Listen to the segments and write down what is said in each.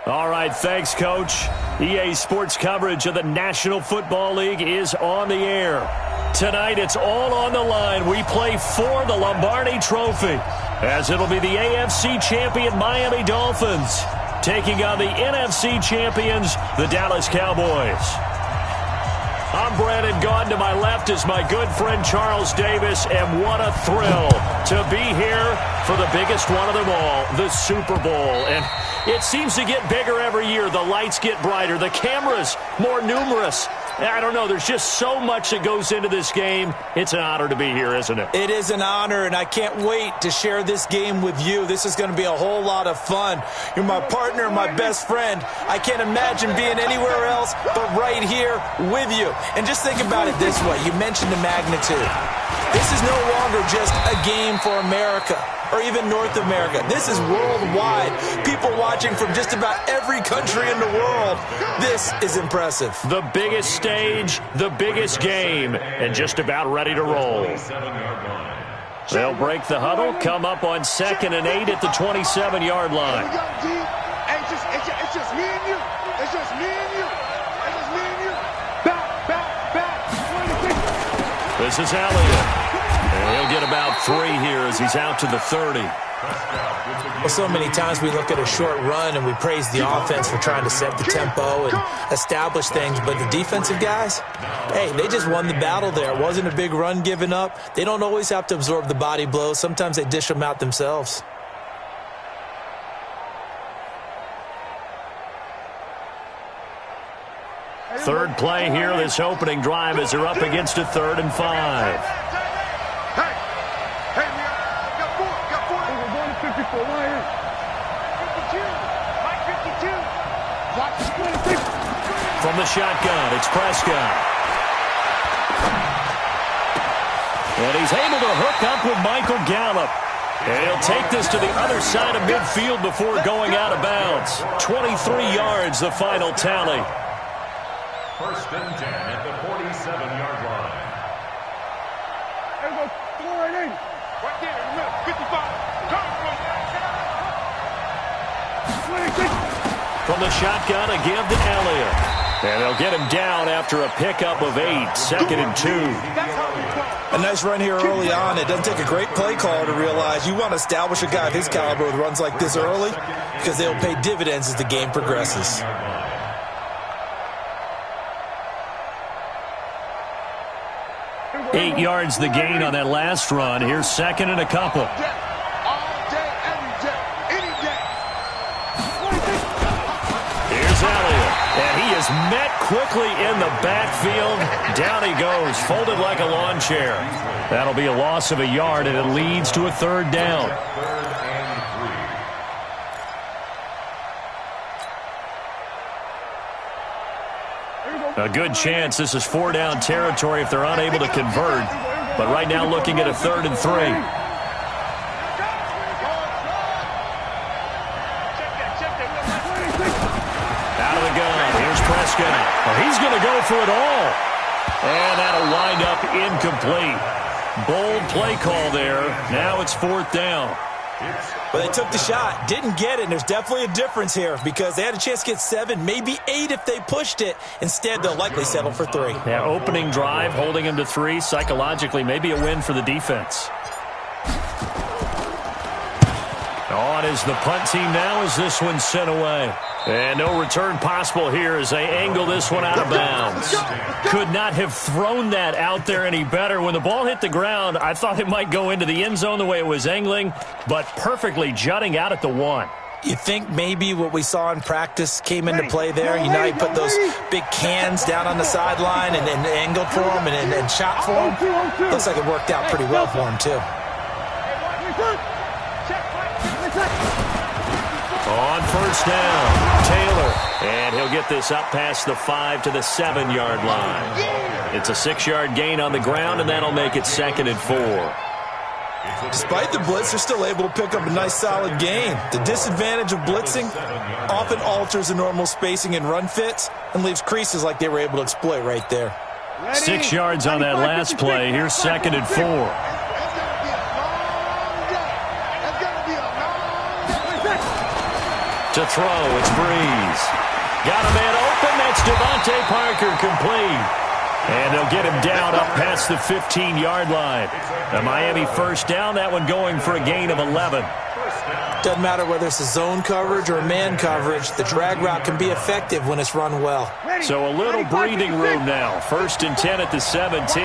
All right, thanks, Coach. EA Sports coverage of the National Football League is on the air. Tonight, it's all on the line. We play for the Lombardi Trophy, as it'll be the AFC champion Miami Dolphins taking on the NFC champions, the Dallas Cowboys. I'm Brandon Gaudin. To my left is my good friend Charles Davis, and what a thrill to be here for the biggest one of them all, the Super Bowl. And it seems to get bigger every year. The lights get brighter, the cameras more numerous. I don't know, there's just so much that goes into this game. It's an honor to be here, isn't it? It is an honor, and I can't wait to share this game with you. This is going to be a whole lot of fun. You're my partner, my best friend. I can't imagine being anywhere else but right here with you. And just think about it this way. You mentioned the magnitude. This is no longer just a game for America or even North America. This is worldwide. People watching from just about every country in the world. This is impressive. The biggest stage, the biggest game, and just about ready to roll. They'll break the huddle, come up on 2nd and 8 at the 27-yard line. It's just me and you. It's just me and you. It's just me and you. Back. This is Elliott. And he'll get about 3 here as he's out to the 30. Well, so many times we look at a short run and we praise the offense for trying to set the tempo and establish things, but the defensive guys, hey, they just won the battle there. It wasn't a big run given up. They don't always have to absorb the body blows. Sometimes they dish them out themselves. Third play here, this opening drive as they're up against a 3rd and 5. From the shotgun, it's Prescott. And he's able to hook up with Michael Gallup. And he'll take this to the other side of midfield before going out of bounds. 23 yards, the final tally. 1st and 10 at the 47-yard line. There we go. Go right in. Right there in the middle. 55. From the shotgun, a give to Elliott. And they'll get him down after a pickup of 8, 2nd and 2. A nice run here early on. It doesn't take a great play caller to realize you want to establish a guy of his caliber with runs like this early because they'll pay dividends as the game progresses. Eight yards the gain on that last run. Here's 2nd and a couple. Here's Elliott, and he is met quickly in the backfield. Down he goes, folded like a lawn chair. That'll be a loss of a yard, and it leads to a 3rd down. A good chance this is 4-down territory if they're unable to convert. But right now looking at a 3rd and 3. Prescott. Well, he's going to go for it all. And that'll wind up incomplete. Bold play call there. Now it's 4th down. But they took the shot, didn't get it, and there's definitely a difference here because they had a chance to get 7, maybe 8 if they pushed it. Instead, they'll likely settle for 3. Yeah, opening drive, holding him to 3. Psychologically, maybe a win for the defense. On is the punt team now as this one's sent away. And no return possible here as they angle this one out of bounds. Could not have thrown that out there any better. When the ball hit the ground, I thought it might go into the end zone the way it was angling, but perfectly jutting out at the 1. You think maybe what we saw in practice came into play there? You know, he put those big cans down on the sideline and angled for him and shot for him. Looks like it worked out pretty well for him, too. On 1st down, Taylor. And he'll get this up past the 5 to the 7-yard line. It's a 6-yard gain on the ground, and that'll make it 2nd and 4. Despite the blitz, they're still able to pick up a nice, solid gain. The disadvantage of blitzing often alters the normal spacing and run fits and leaves creases like they were able to exploit right there. 6 yards on that last play. Here's 2nd and 4. To throw, it's Breeze. Got a man open. That's Devontae Parker, complete. And they'll get him down up past the 15-yard line. A Miami first down, that one going for a gain of 11. Doesn't matter whether it's a zone coverage or man coverage, the drag route can be effective when it's run well. So a little breathing room now. 1st and 10 at the 17.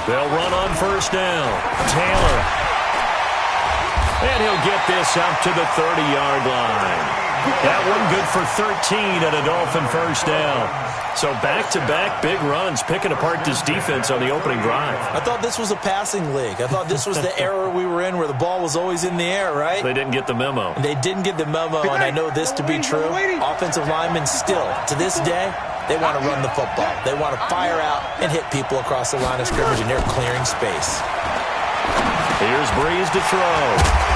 They'll run on first down. Taylor. And he'll get this up to the 30-yard line. That one good for 13 at a Dolphin first down. So back-to-back big runs, picking apart this defense on the opening drive. I thought this was a passing league. I thought this was the era we were in where the ball was always in the air, right? They didn't get the memo. They didn't get the memo, and I know this to be true. Offensive linemen still, to this day, they want to run the football. They want to fire out and hit people across the line of scrimmage, and they're clearing space. Here's Breeze to throw.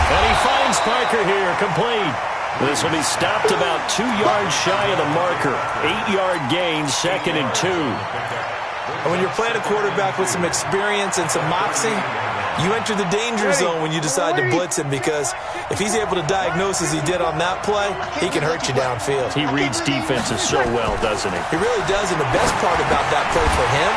And he finds Parker here, complete. This will be stopped about 2 yards shy of the marker. 8-yard gain, 2nd and 2. And when you're playing a quarterback with some experience and some moxie, you enter the danger zone when you decide to blitz him, because if he's able to diagnose as he did on that play, he can hurt you downfield. He reads defenses so well, doesn't he? He really does, and the best part about that play for him,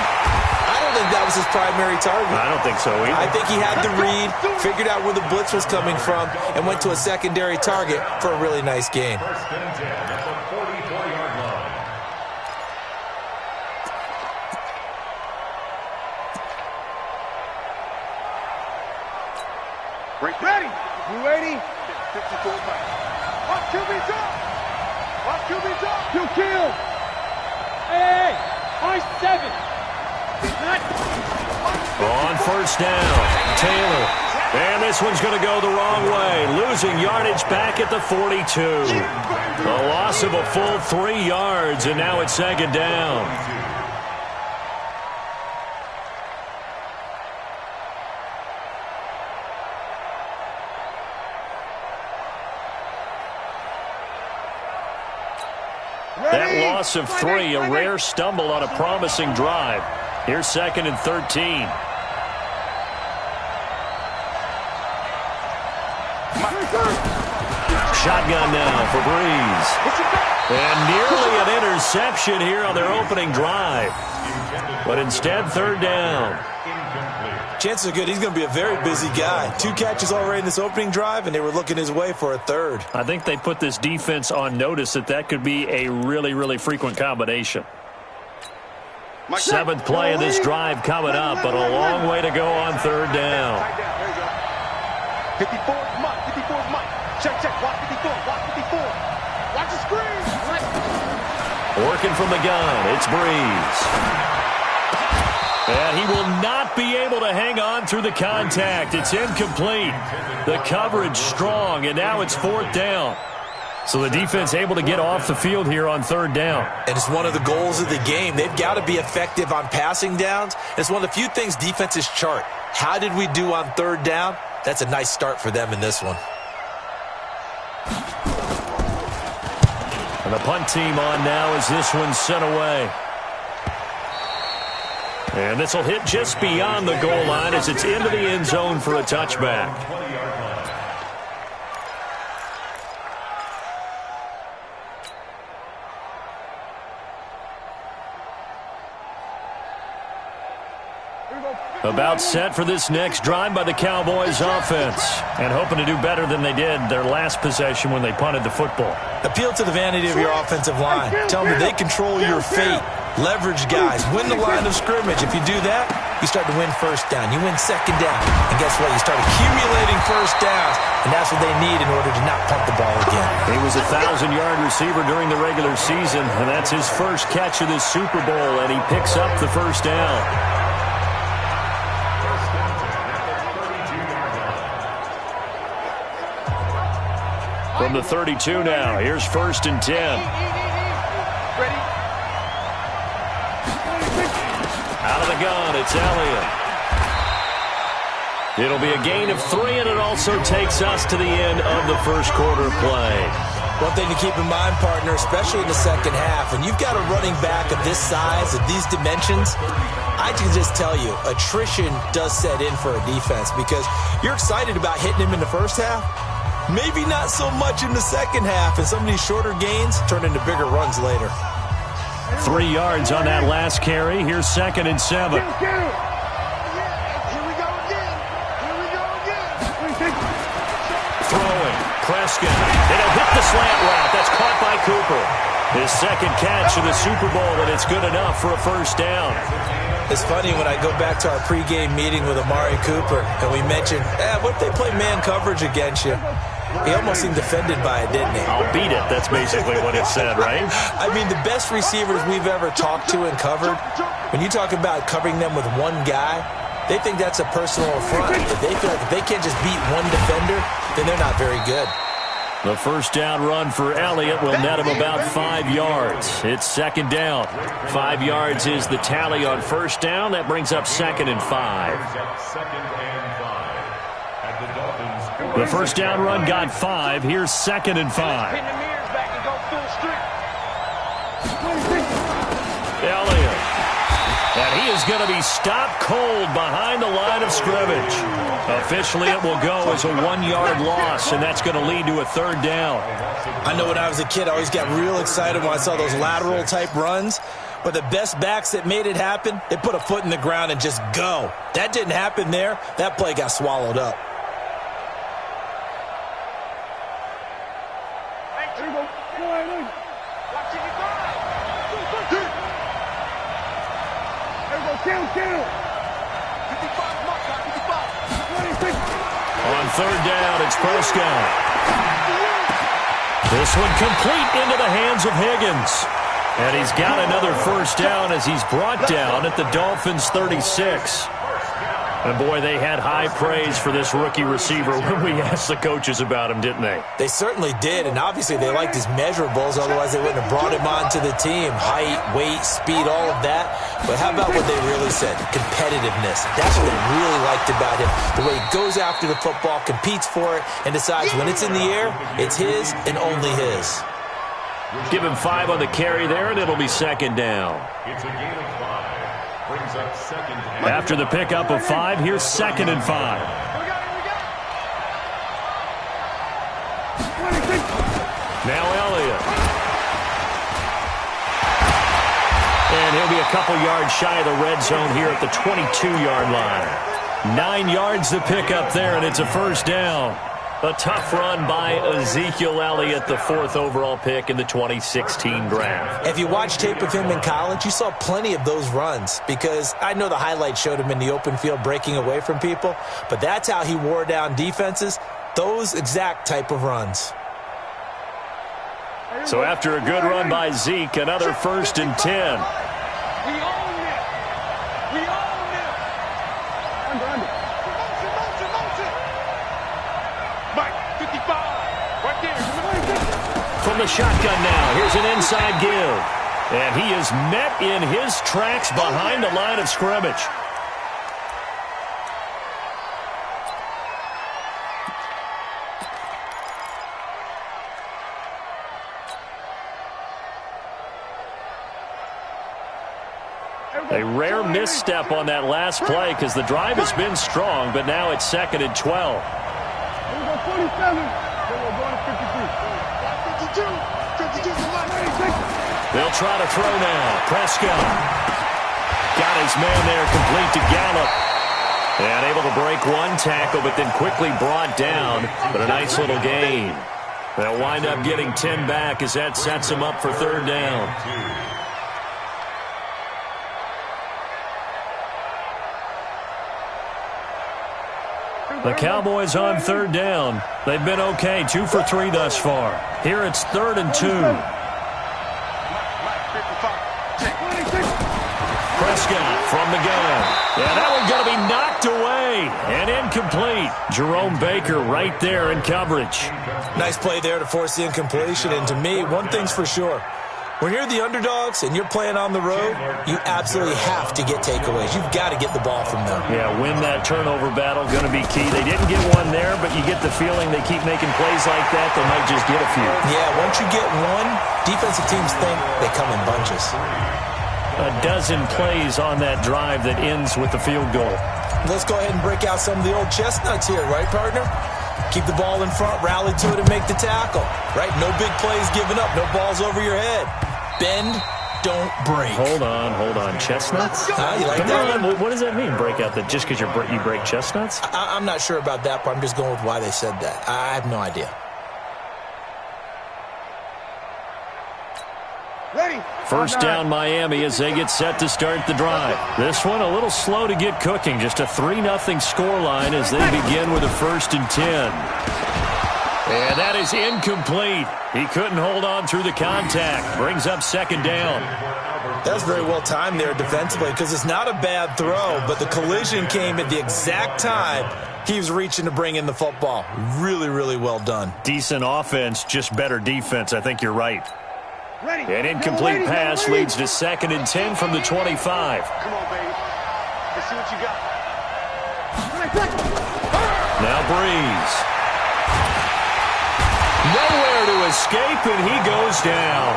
I don't think that was his primary target. I don't think so either. I think he had the read, figured out where the blitz was coming from, and went to a secondary target for a really nice gain. 1st and 10 at the 44-yard line. Ready. You ready? 54 miles. Watch QB's up. Watch QB's up. You kill. Hey, I-7. On first down, Taylor. And this one's going to go the wrong way. Losing yardage back at the 42. A loss of a full 3 yards, and now it's 2nd down. That loss of 3, a rare stumble on a promising drive. Here's 2nd and 13. Shotgun now for Breeze. And nearly an interception here on their opening drive. But instead, 3rd down. Chances are good he's going to be a very busy guy. 2 catches already in this opening drive, and they were looking his way for a 3rd. I think they put this defense on notice that could be a really, really frequent combination. 7th play of this drive coming up, but a long way to go on 3rd down. 54 is Mike. 54 is Mike. Check. Watch 54. Watch 54. Watch the screen. Working from the gun, it's Breeze. And he will not be able to hang on through the contact. It's incomplete. The coverage strong, and now it's 4th down. So the defense able to get off the field here on 3rd down. And it's one of the goals of the game. They've got to be effective on passing downs. It's one of the few things defenses chart. How did we do on 3rd down? That's a nice start for them in this one. And the punt team on now as this one's sent away. And this will hit just beyond the goal line as it's into the end zone for a touchback. About set for this next drive by the Cowboys offense. And hoping to do better than they did their last possession when they punted the football. Appeal to the vanity of your offensive line. Tell them they control your fate. Leverage guys. Win the line of scrimmage. If you do that, you start to win 1st down. You win 2nd down. And guess what? You start accumulating 1st downs. And that's what they need in order to not punt the ball again. He was a 1,000-yard receiver during the regular season. And that's his first catch of this Super Bowl. And he picks up the 1st down. From the 32 now, here's 1st and 10. Ready? Out of the gun, it's Elliott. It'll be a gain of 3, and it also takes us to the end of the first quarter play. One thing to keep in mind, partner, especially in the second half, when you've got a running back of this size, of these dimensions, I can just tell you, attrition does set in for a defense because you're excited about hitting him in the first half. Maybe not so much in the second half, and some of these shorter gains turn into bigger runs later. 3 yards on that last carry. Here's 2nd and 7. Throwing. Prescott. It'll hit the slant route. That's caught by Cooper. His second catch in the Super Bowl, and it's good enough for a first down. It's funny when I go back to our pregame meeting with Amari Cooper, and we mentioned, what if they play man coverage against you? He almost seemed offended by it, didn't he? I'll beat it. That's basically what he said, right? I mean, the best receivers we've ever talked to and covered, when you talk about covering them with one guy, they think that's a personal affront. If they feel like if they can't just beat one defender, then they're not very good. The first down run for Elliott will net him about 5 yards. It's 2nd down. 5 yards is the tally on first down. That brings up 2nd and 5. The first down run got 5. Here's 2nd and 5. Elliott. And he is going to be stopped cold behind the line of scrimmage. Officially, it will go as a 1-yard loss, and that's going to lead to a 3rd down. I know when I was a kid, I always got real excited when I saw those lateral-type runs. But the best backs that made it happen, they put a foot in the ground and just go. That didn't happen there. That play got swallowed up. On 3rd down, it's Prescott. This one complete into the hands of Higgins. And he's got another first down as he's brought down at the Dolphins' 36. And, boy, they had high praise for this rookie receiver when we asked the coaches about him, didn't they? They certainly did, and obviously they liked his measurables, otherwise they wouldn't have brought him onto the team. Height, weight, speed, all of that. But how about what they really said? Competitiveness. That's what they really liked about him. The way he goes after the football, competes for it, and decides when it's in the air, it's his and only his. Give him 5 on the carry there, and it'll be 2nd down. It's a gain of 5. Brings up 2nd. After the pickup of 5, here's 2nd and 5. Now Elliott. And he'll be a couple yards shy of the red zone here at the 22-yard line. 9 yards to pick up there, and it's a first down. A tough run by Ezekiel Elliott, the 4th overall pick in the 2016 draft. If you watch tape of him in college, you saw plenty of those runs because I know the highlights showed him in the open field breaking away from people, but that's how he wore down defenses, those exact type of runs. So after a good run by Zeke, another 1st and 10. From the shotgun now, here's an inside give. And he is met in his tracks behind the line of scrimmage. A rare misstep on that last play because the drive has been strong, but now it's 2nd and 12. They'll try to throw now. Prescott got his man there complete to Gallup. And able to break one tackle, but then quickly brought down. But a nice little gain. They'll wind up getting 10 back as that sets them up for 3rd down. The Cowboys on 3rd down. They've been okay, 2 for 3 thus far. Here it's 3rd and 2. Prescott from the gun. Yeah, that one's going to be knocked away and incomplete. Jerome Baker right there in coverage. Nice play there to force the incompletion. And to me, one thing's for sure. When you're the underdogs and you're playing on the road, you absolutely have to get takeaways. You've got to get the ball from them. Yeah, win that turnover battle, going to be key. They didn't get one there, but you get the feeling they keep making plays like that, they might just get a few. Yeah, once you get one, defensive teams think they come in bunches. A dozen plays on that drive that ends with the field goal. Let's go ahead and break out some of the old chestnuts here, right, partner? Keep the ball in front, rally to it, and make the tackle, right? No big plays given up, no balls over your head. Bend, don't break. Hold on. Chestnuts? You like that? What does that mean, break out? Just because you break chestnuts? I'm not sure about that, but I'm just going with why they said that. I have no idea. Ready. First down Miami as they get set to start the drive. This one a little slow to get cooking. Just a 3-0 scoreline as they begin with a 1st and 10. And that is incomplete. He couldn't hold on through the contact. Brings up 2nd down. That was very well timed there defensively because it's not a bad throw, but the collision came at the exact time he was reaching to bring in the football. Really, really well done. Decent offense, just better defense. I think you're right. Ready. An incomplete pass leads to 2nd and 10 from the 25. Come on, baby. Let's see what you got. Now Breeze. Nowhere to escape, and he goes down.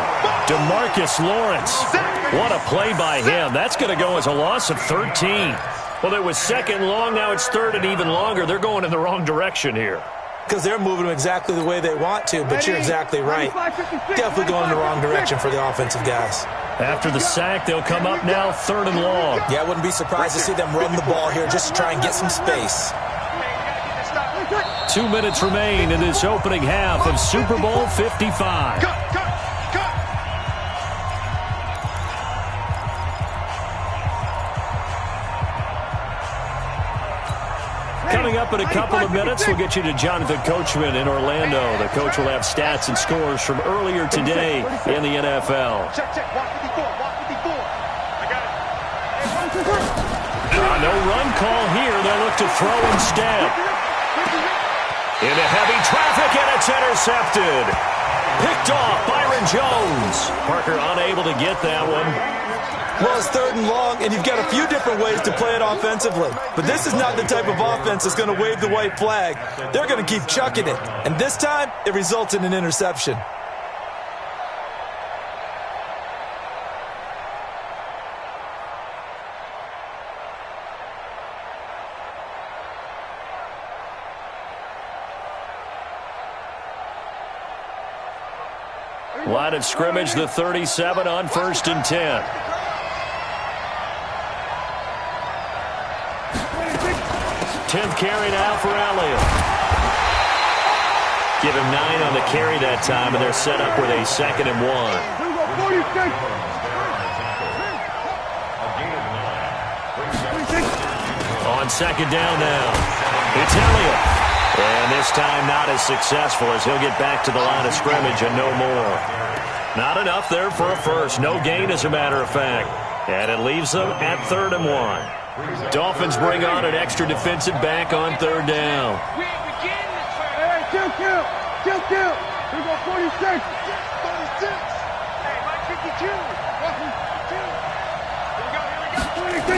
DeMarcus Lawrence. What a play by him. That's going to go as a loss of 13. Well, it was 2nd long. Now it's 3rd and even longer. They're going in the wrong direction here. Because they're moving them exactly the way they want to, but you're exactly right. Definitely going in the wrong direction for the offensive guys. After the sack, they'll come up now 3rd and long. Yeah, I wouldn't be surprised to see them run the ball here just to try and get some space. 2 minutes remain in this opening half of Super Bowl 55. Coming up in a couple of minutes, we'll get you to Jonathan Coachman in Orlando. The coach will have stats and scores from earlier today in the NFL. No run call here. They'll look to throw instead. Into heavy traffic, and it's intercepted. Picked off Byron Jones. Parker unable to get that one. Well, it's 3rd and long, and you've got a few different ways to play it offensively. But this is not the type of offense that's going to wave the white flag. They're going to keep chucking it. And this time, it results in an interception. Line of scrimmage, the 37 on 1st and 10. Tenth carry now for Elliott. Give him 9 on the carry that time, and they're set up with a 2nd and 1. On 2nd down now, it's Elliott. And this time not as successful as he'll get back to the line of scrimmage and no more. Not enough there for a first. No gain, as a matter of fact. And it leaves them at 3rd and 1. Dolphins bring on an extra defensive back on 3rd down. Kill. Here we go, 46. 46. Hey, Mike 52. 26.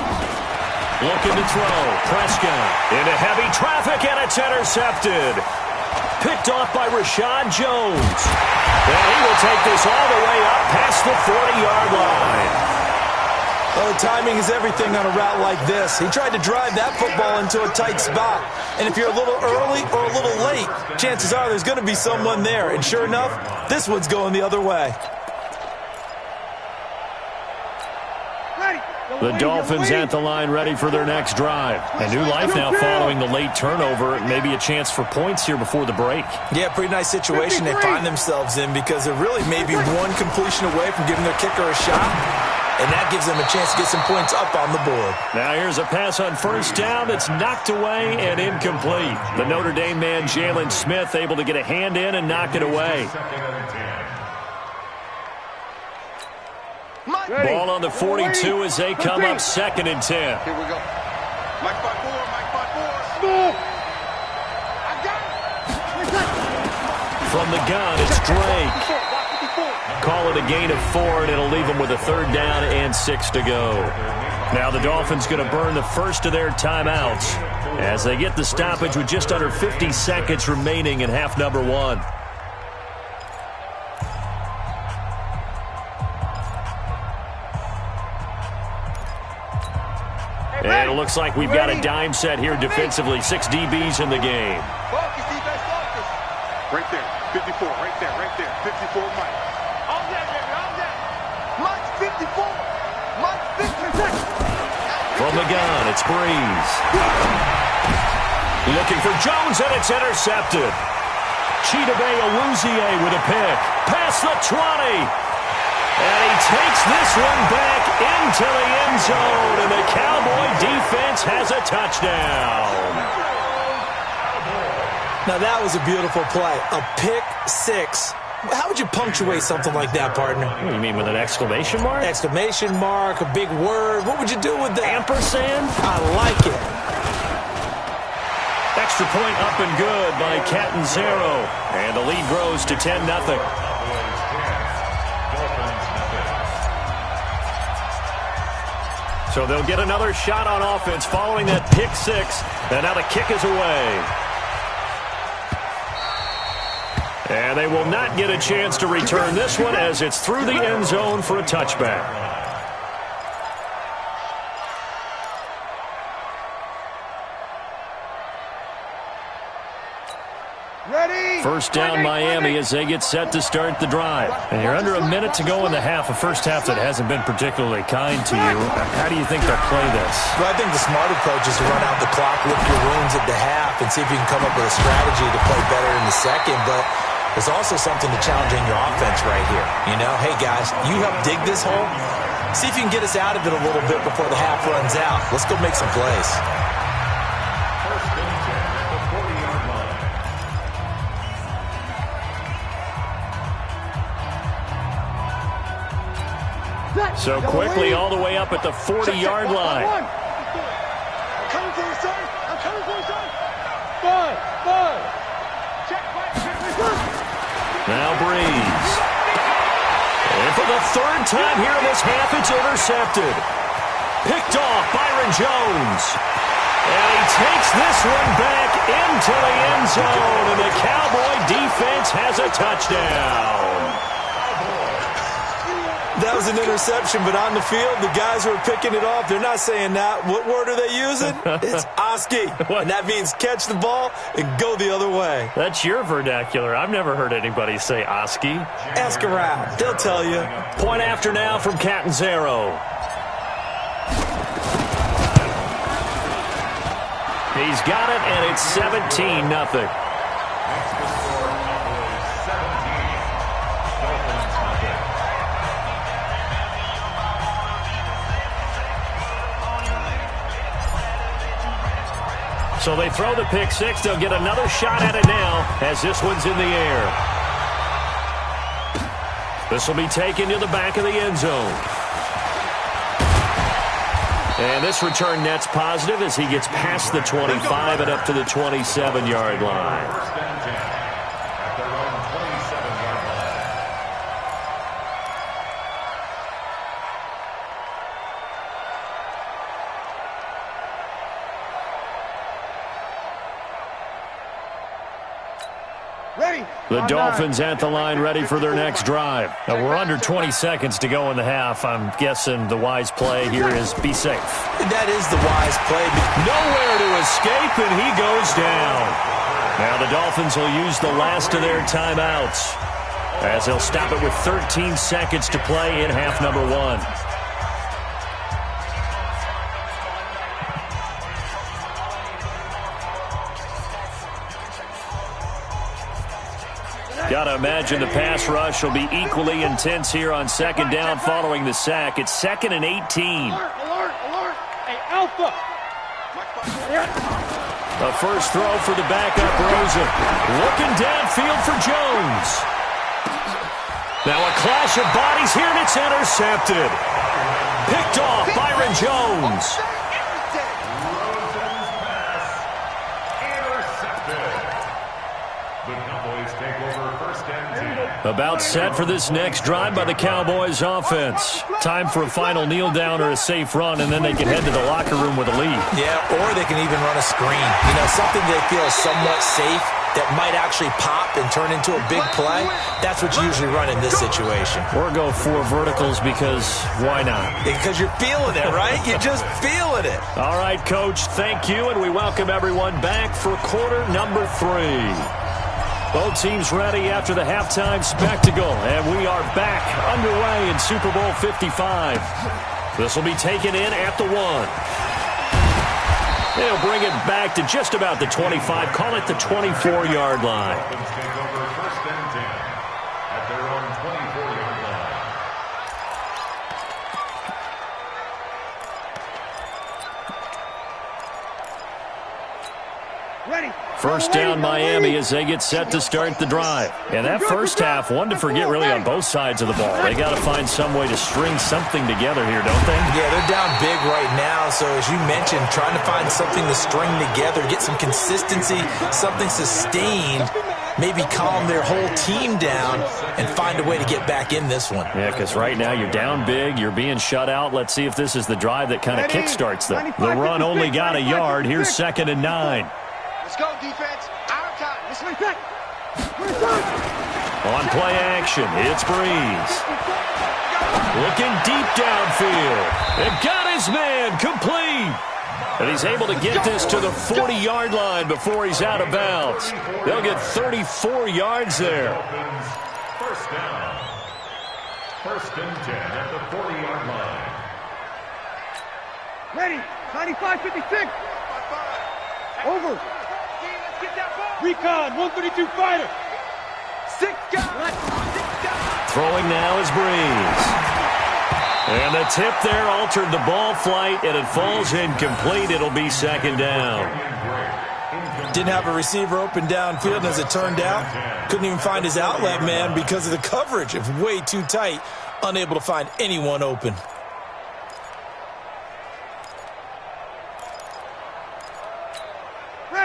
Looking to throw. Prescott into heavy traffic, and it's intercepted. Picked off by Rashad Jones. And he will take this all the way up past the 40-yard line. Well, the timing is everything on a route like this. He tried to drive that football into a tight spot. And if you're a little early or a little late, chances are there's going to be someone there. And sure enough, this one's going the other way. The Dolphins at the line ready for their next drive. A new life now following the late turnover. Maybe a chance for points here before the break. Yeah, pretty nice situation they find themselves in because they're really maybe one completion away from giving their kicker a shot. And that gives them a chance to get some points up on the board. Now here's a pass on 1st down that's knocked away and incomplete. The Notre Dame man, Jalen Smith, able to get a hand in and knock it away. Ball on the 42 as they come up 2nd and 10. Here we go. Mike by 4. I got it. From the gun, it's Drake. Call call it a gain of 4, and it'll leave them with a 3rd down and 6 to go. Now the Dolphins going to burn the first of their timeouts as they get the stoppage with just under 50 seconds remaining in half number 1. And it looks like we've got a dime set here defensively. 6 DBs in the game. Focus, defense, focus. Right there, 54, right there, 54 Mike. All that, baby, all that. Mike's 54. Mike's 56. From the gun, it's Breeze. Looking for Jones, and it's intercepted. Chidobe Awuzie with a pick. Past the 20. And he takes this one back into the end zone, and the Cowboy defense has a touchdown. Now, that was a beautiful play. A pick 6. How would you punctuate something like that, partner? What do you mean, with an exclamation mark? Exclamation mark, a big word. What would you do with that? Ampersand? I like it. Extra point up and good by Catanzaro. And the lead grows to 10-0. So they'll get another shot on offense following that pick 6. And now the kick is away. And they will not get a chance to return this one as it's through the end zone for a touchback. First down Miami as they get set to start the drive. And you're under a minute to go in the half, a first half that hasn't been particularly kind to you. How do you think they'll play this? Well, I think the smart approach is to run out the clock, lick your wounds at the half, and see if you can come up with a strategy to play better in the second. But there's also something to challenging your offense right here. You know, hey, guys, you help dig this hole. See if you can get us out of it a little bit before the half runs out. Let's go make some plays. So quickly all the way up at the 40-yard line. I'm coming for you, son. I'm coming for you, son. Bud. Check, check. Now Breeze. And for the 3rd time here in this half, it's intercepted. Picked off Byron Jones. And he takes this one back into the end zone, and the Cowboy defense has a touchdown. That was an interception, but on the field, the guys who are picking it off, they're not saying that. What word are they using? It's Oski. And that means catch the ball and go the other way. That's your vernacular. I've never heard anybody say Oski. Ask around. They'll tell you. Point after now from Catanzaro. He's got it, and it's 17-0. So they throw the pick 6. They'll get another shot at it now as this one's in the air. This will be taken to the back of the end zone. And this return net's positive as he gets past the 25 and up to the 27-yard line. The Dolphins at the line ready for their next drive. Now we're under 20 seconds to go in the half. I'm guessing the wise play here is be safe. That is the wise play. Nowhere to escape, and he goes down. Now the Dolphins will use the last of their timeouts as they'll stop it with 13 seconds to play in half number 1. Got to imagine the pass rush will be equally intense here on second down following the sack. It's 2nd and 18. Alert. Hey, Alpha. A first throw for the backup, Rosen. Looking downfield for Jones. Now a clash of bodies here, and it's intercepted. Picked off Byron Jones. The Cowboys take over 1st and 10. About set for this next drive by the Cowboys offense. Time for a final kneel down or a safe run, and then they can head to the locker room with a lead. Yeah, or they can even run a screen. You know, something they feel is somewhat safe that might actually pop and turn into a big play. That's what you usually run in this situation. Or go 4 verticals because why not? Because you're feeling it, right? You're just feeling it. All right, Coach, thank you, and we welcome everyone back for quarter number 3. Both teams ready after the halftime spectacle, and we are back underway in Super Bowl 55. This will be taken in at the 1. They'll bring it back to just about the 25, call it the 24-yard line. Take over first and 10 at their own 24-yard line. Ready. First down Miami as they get set to start the drive. And that first half, one to forget really on both sides of the ball. They got to find some way to string something together here, don't they? Yeah, they're down big right now. So as you mentioned, trying to find something to string together, get some consistency, something sustained, maybe calm their whole team down and find a way to get back in this one. Yeah, because right now you're down big, you're being shut out. Let's see if this is the drive that kind of kickstarts them. The run only got a yard. Here's 2nd and 9. Let's go, defense. Our time. Let's make that. On play action, it's Breeze. Looking deep downfield. It got his man complete. And he's able to get this to the 40-yard line before he's out of bounds. They'll get 34 yards there. First down. First and 10 at the 40-yard line. Ready. 95-56. Over. Recon, 132 fighter. 6 guys. Throwing now is Breeze. And the tip there altered the ball flight, and it falls incomplete. It'll be 2nd down. Didn't have a receiver open downfield, and as it turned out, couldn't even find his outlet man because of the coverage. It's way too tight, unable to find anyone open.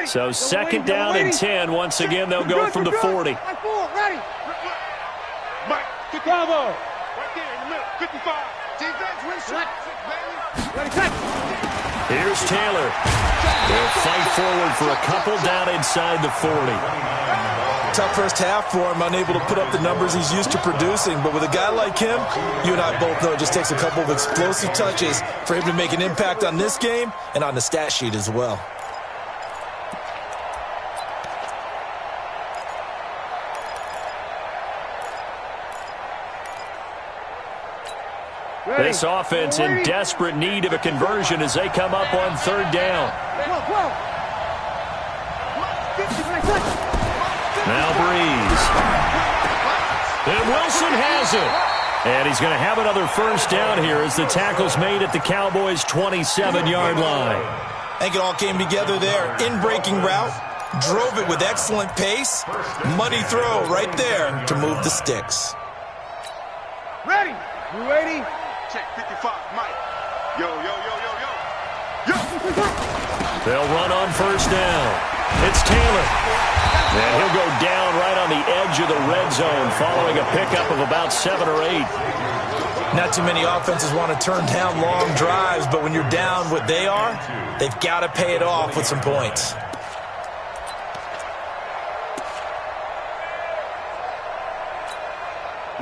So 2nd down and 10. Once again, they'll go from the 40. Ready. Mike. Good combo. Right there in the middle. 55. Defense wins. Ready, cut. Here's Taylor. They'll fight forward for a couple down inside the 40. Tough first half for him, unable to put up the numbers he's used to producing. But with a guy like him, you and I both know it just takes a couple of explosive touches for him to make an impact on this game and on the stat sheet as well. This offense in desperate need of a conversion as they come up on 3rd down. Now Breeze. And Wilson has it. And he's going to have another first down here as the tackle's made at the Cowboys' 27-yard line. I think it all came together there. In-breaking route, drove it with excellent pace. Money throw right there to move the sticks. Ready. You ready? Check 55. Mike. Yo, yo, yo, yo, yo. Yo. They'll run on first down. It's Taylor. And he'll go down right on the edge of the red zone following a pickup of about 7 or 8. Not too many offenses want to turn down long drives, but when you're down what they are, they've got to pay it off with some points.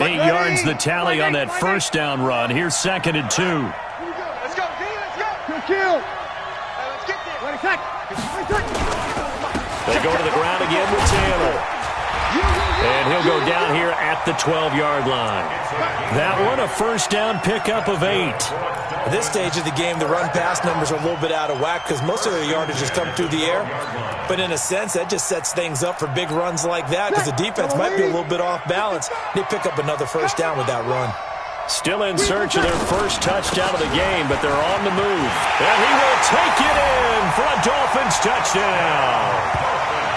Eight yards the tally on that first down run. Here's 2nd and 2. Let's go, D. Let's go. Kill. Let's get there. Ready, cut. They go to the ground again with Taylor. And he'll go down here at the 12-yard line. That one, a first down pickup of 8. At this stage of the game, the run-pass numbers are a little bit out of whack because most of their yardage has come through the air. But in a sense, that just sets things up for big runs like that because the defense might be a little bit off balance. They pick up another first down with that run. Still in search of their first touchdown of the game, but they're on the move. And he will take it in for a Dolphins touchdown.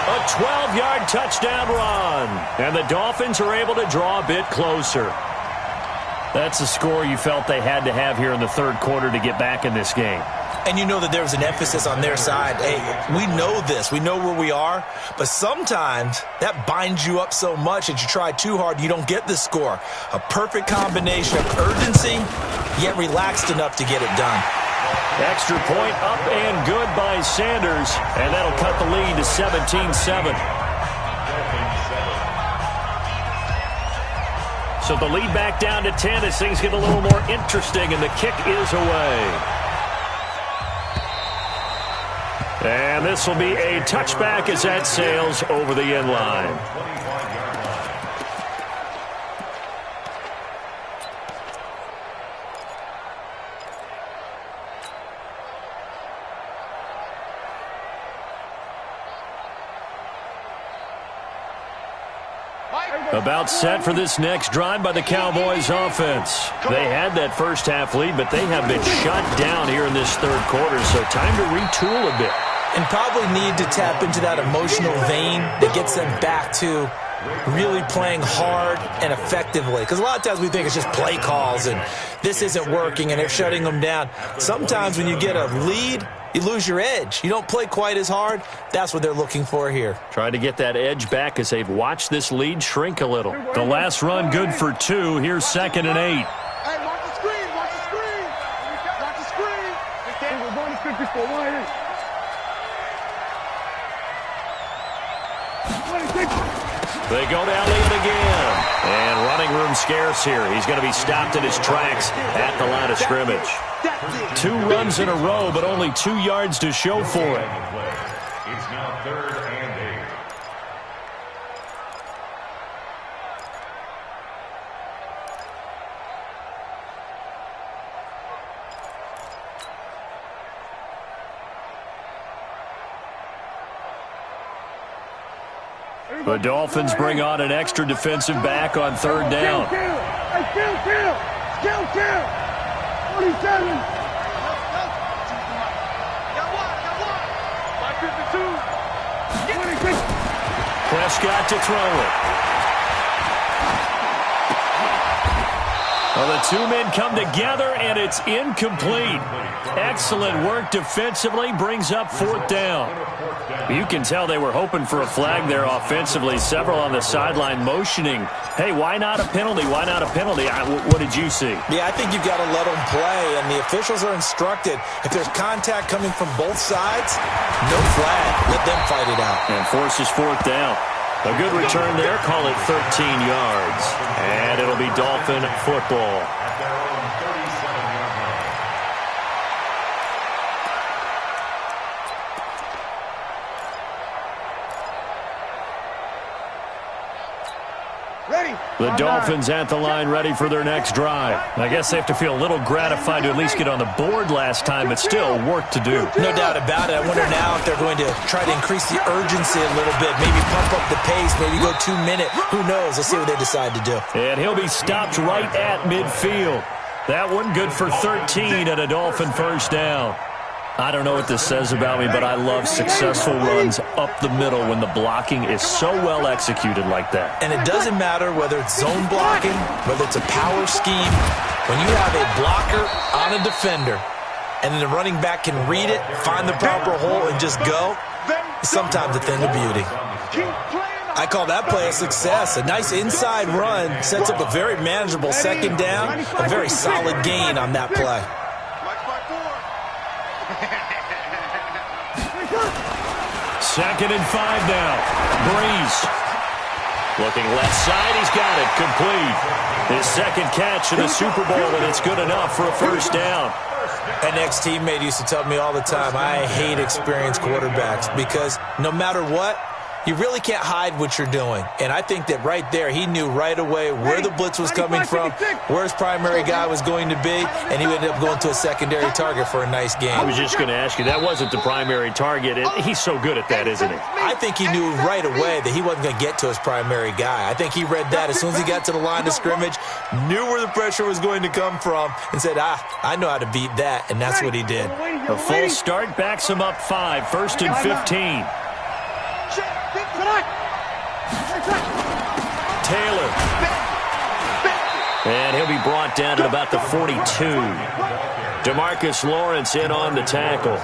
A 12-yard touchdown run. And the Dolphins are able to draw a bit closer. That's a score you felt they had to have here in the third quarter to get back in this game. And you know that there was an emphasis on their side. Hey, we know this. We know where we are. But sometimes that binds you up so much that you try too hard, you don't get the score. A perfect combination of urgency, yet relaxed enough to get it done. Extra point up and good by Sanders. And that'll cut the lead to 17-7. So the lead back down to 10 as things get a little more interesting, and the kick is away. And this will be a touchback as that sails over the end line. About set for this next drive by the Cowboys offense. They had that first half lead, but they have been shut down here in this third quarter, so time to retool a bit. And probably need to tap into that emotional vein that gets them back to really playing hard and effectively. Because a lot of times we think it's just play calls and this isn't working and they're shutting them down. Sometimes when you get a lead, you lose your edge. You don't play quite as hard. That's what they're looking for here. Trying to get that edge back as they've watched this lead shrink a little. The last run good for 2. Here's 2nd and 8. Hey, watch the screen, watch the screen. Watch the screen. We're going to 54. Why is? They go to Elliott again. And running room scarce here. He's going to be stopped in his tracks at the line of scrimmage. 2 runs in a row, but only 2 yards to show for it. It's now 3rd and 8. The Dolphins bring on an extra defensive back on 3rd down. Kill. 47. Prescott to throw it. Well, the 2 men come together, and it's incomplete. Excellent work defensively, brings up 4th down. You can tell they were hoping for a flag there offensively. Several on the sideline motioning, hey, why not a penalty? Why not a penalty? What did you see? Yeah, I think you've got to let them play, and the officials are instructed. If there's contact coming from both sides, no flag. Let them fight it out. And forces 4th down. A good return there. Call it 13 yards. And it'll be Dolphin football. At their own 37-yard line. Ready. The Dolphins at the line, ready for their next drive. I guess they have to feel a little gratified to at least get on the board last time, but still work to do. No doubt about it. I wonder now if they're going to try to increase the urgency a little bit, maybe pump up the pace, maybe go 2 minute. Who knows? Let's see what they decide to do. And he'll be stopped right at midfield. That one good for 13 and a Dolphin first down. I don't know what this says about me, but I love successful runs up the middle when the blocking is so well executed like that. And it doesn't matter whether it's zone blocking, whether it's a power scheme. When you have a blocker on a defender and then the running back can read it, find the proper hole, and just go, it's sometimes a thing of beauty. I call that play a success. A nice inside run sets up a very manageable 2nd down, a very solid gain on that play. 2nd and 5 now. Breeze. Looking left side. He's got it. Complete. His 2nd catch in the Super Bowl, and it's good enough for a first down. An ex-teammate used to tell me all the time, I hate experienced quarterbacks because no matter what, you really can't hide what you're doing. And I think that right there, he knew right away where the blitz was coming from, where his primary guy was going to be, and he ended up going to a secondary target for a nice game. I was just going to ask you, that wasn't the primary target. He's so good at that, isn't he? I think he knew right away that he wasn't going to get to his primary guy. I think he read that as soon as he got to the line of scrimmage, knew where the pressure was going to come from, and said, I know how to beat that, and that's what he did. A full start backs him up 5, 1st and 15. Taylor. And he'll be brought down at about the 42. DeMarcus Lawrence in on the tackle.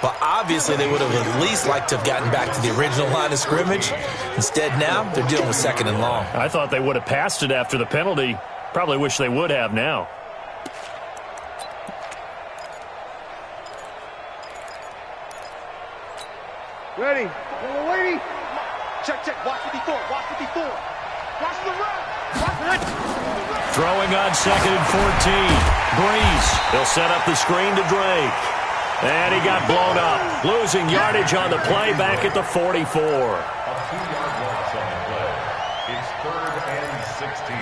But obviously they would have at least liked to have gotten back to the original line of scrimmage. Instead now, they're dealing with 2nd and long. I thought they would have passed it after the penalty. Probably wish they would have now. Ready. Waiting. Check. Watch 54. Watch 54. Watch the run. Watch it. Throwing on 2nd and 14. Breeze. He'll set up the screen to Drake. And he got blown up. Losing yardage on the play back at the 44. A 2-yard loss on the play. It's 3rd and 16.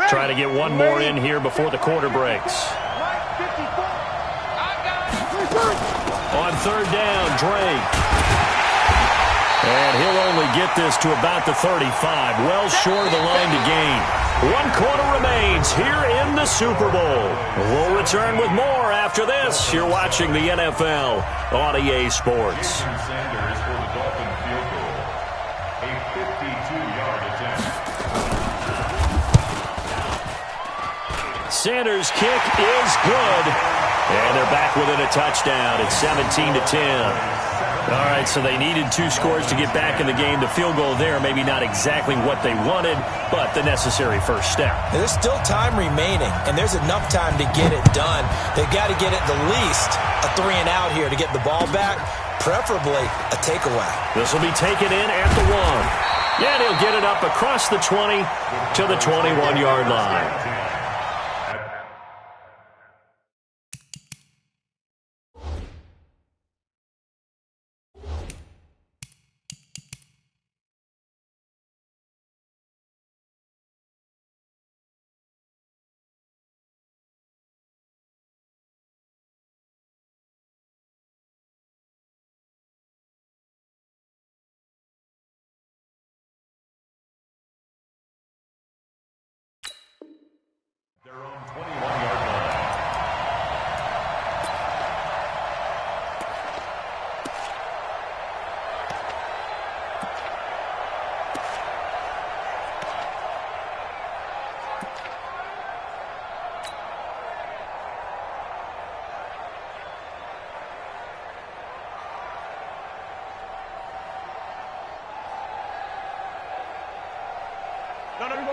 Try to get one more in here before the quarter breaks. On 3rd down, Drake. And he'll only get this to about the 35. Well short of the line to gain. 1 quarter remains here in the Super Bowl. We'll return with more after this. You're watching the NFL on EA Sports. Sanders for the Dolphin field goal. A 52-yard attempt. Sanders' kick is good. And they're back within a touchdown. It's 17-10. All right, so they needed 2 scores to get back in the game. The field goal there, maybe not exactly what they wanted, but the necessary first step. There's still time remaining, and there's enough time to get it done. They've got to get at the least a 3 and out here to get the ball back, preferably a takeaway. This will be taken in at the 1. Yeah, he'll get it up across the 20 to the 21-yard line. Their own 21-yard line.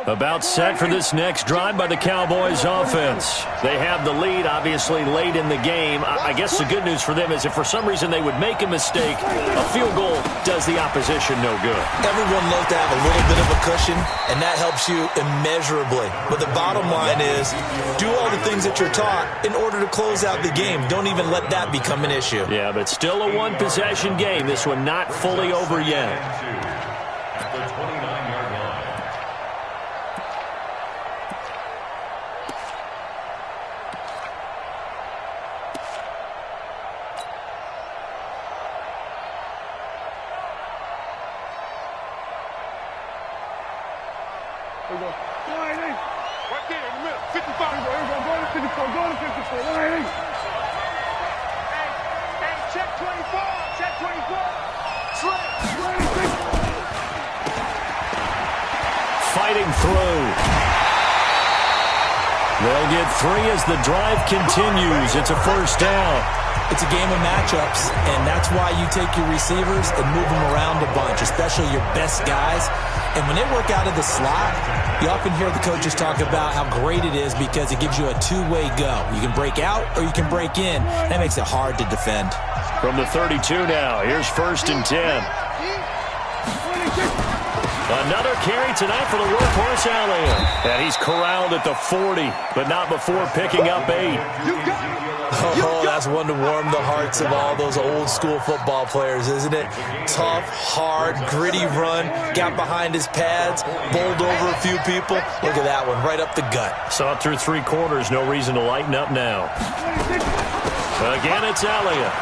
About set for this next drive by the Cowboys offense. They have the lead, obviously, late in the game. I guess the good news for them is if for some reason they would make a mistake, a field goal does the opposition no good. Everyone loves to have a little bit of a cushion, and that helps you immeasurably. But the bottom line is, do all the things that you're taught in order to close out the game. Don't even let that become an issue. Yeah, but still a one-possession game. This one not fully over yet. At the 29-yard line. Here we go. Winding. Right there in the middle. 55. Here we go. Go to 54. Go to 54. Winding. Hey, check 24. Check 24. Slip. Fighting through. They'll get 3 as the drive continues. It's a first down. It's a game of matchups, and that's why you take your receivers and move them around a bunch, especially your best guys. And when they work out of the slot, you often hear the coaches talk about how great it is because it gives you a two-way go. You can break out or you can break in. That makes it hard to defend. From the 32 now, here's 1st and 10. Another carry tonight for the workhorse Elliott. And he's corralled at the 40, but not before picking up 8. Oh, that's one to warm the hearts of all those old school football players, isn't it? Tough, hard, gritty run, got behind his pads, bowled over a few people. Look at that one, right up the gut. Saw it through 3 quarters, no reason to lighten up now. Again, it's Elliott.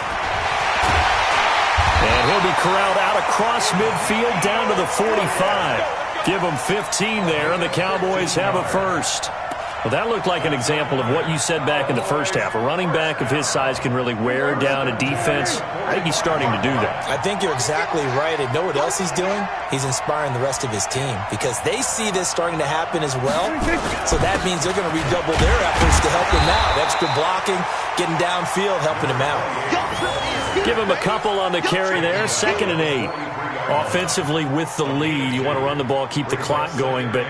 And he'll be corralled out across midfield down to the 45. Give him 15 there, and the Cowboys have a first. Well, that looked like an example of what you said back in the first half. A running back of his size can really wear down a defense. I think he's starting to do that. I think you're exactly right. And know what else he's doing? He's inspiring the rest of his team because they see this starting to happen as well. So that means they're going to redouble their efforts to help him out. Extra blocking, getting downfield, helping him out. Give him a couple on the carry there. 2nd and 8. Offensively with the lead, you want to run the ball, keep the clock going, but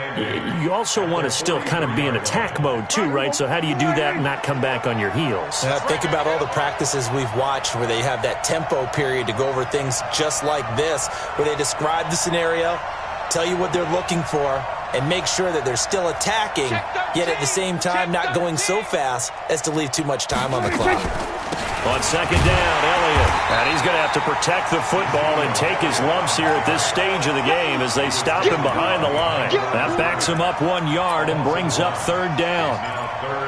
you also want to still kind of be in attack mode too, right? So how do you do that and not come back on your heels? Think about all the practices we've watched where they have that tempo period to go over things just like this, where they describe the scenario, tell you what they're looking for, and make sure that they're still attacking, yet at the same time not going so fast as to leave too much time on the clock. On 2nd down, Elliott. And he's going to have to protect the football and take his lumps here at this stage of the game as they stop him behind the line. That backs him up 1 yard and brings up 3rd down. Now 3rd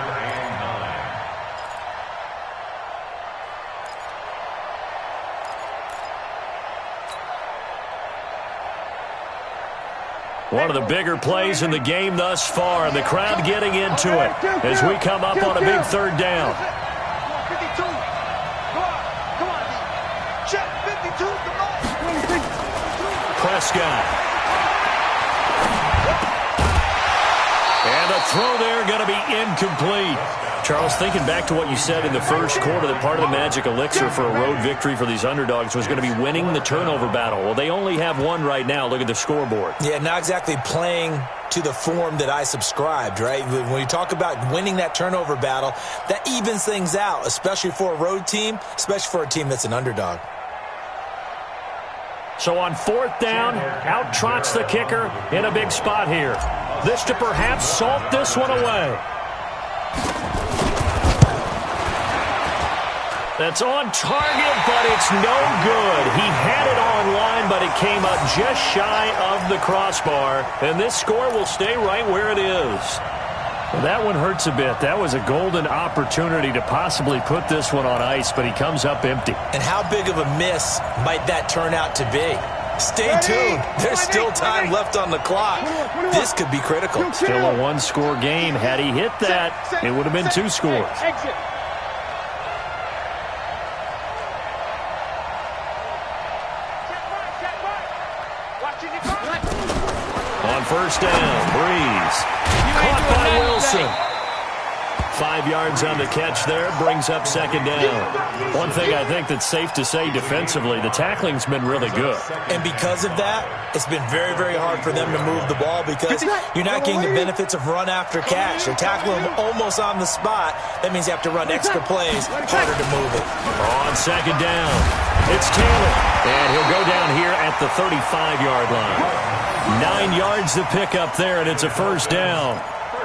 and 9. One of the bigger plays in the game thus far, and the crowd getting into it as we come up on a big 3rd down. Prescott. And the throw there going to be incomplete. Charles, thinking back to what you said in the first quarter, that part of the magic elixir for a road victory for these underdogs was going to be winning the turnover battle. Well, they only have one right now. Look at the scoreboard. Yeah, not exactly playing to the form that I subscribed, right? When you talk about winning that turnover battle, that evens things out, especially for a road team, especially for a team that's an underdog. So on 4th down, out trots the kicker in a big spot here. This to perhaps salt this one away. That's on target, but it's no good. He had it on line, but it came up just shy of the crossbar. And this score will stay right where it is. Well, that one hurts a bit. That was a golden opportunity to possibly put this one on ice, but he comes up empty. And how big of a miss might that turn out to be? Stay tuned. There's still time left on the clock. This could be critical. Still a 1-score game. Had he hit that, it would have been 2 scores. On 1st down, Breeze. Caught by Wilson. 5 yards on the catch there, brings up 2nd down. One thing I think that's safe to say defensively, the tackling's been really good. And because of that, it's been very, very hard for them to move the ball because you're not getting the benefits of run after catch. They're tackling them almost on the spot. That means you have to run extra plays, harder to move it. On 2nd down, it's Taylor. And he'll go down here at the 35-yard line. 9 yards to pick up there, and it's a 1st down.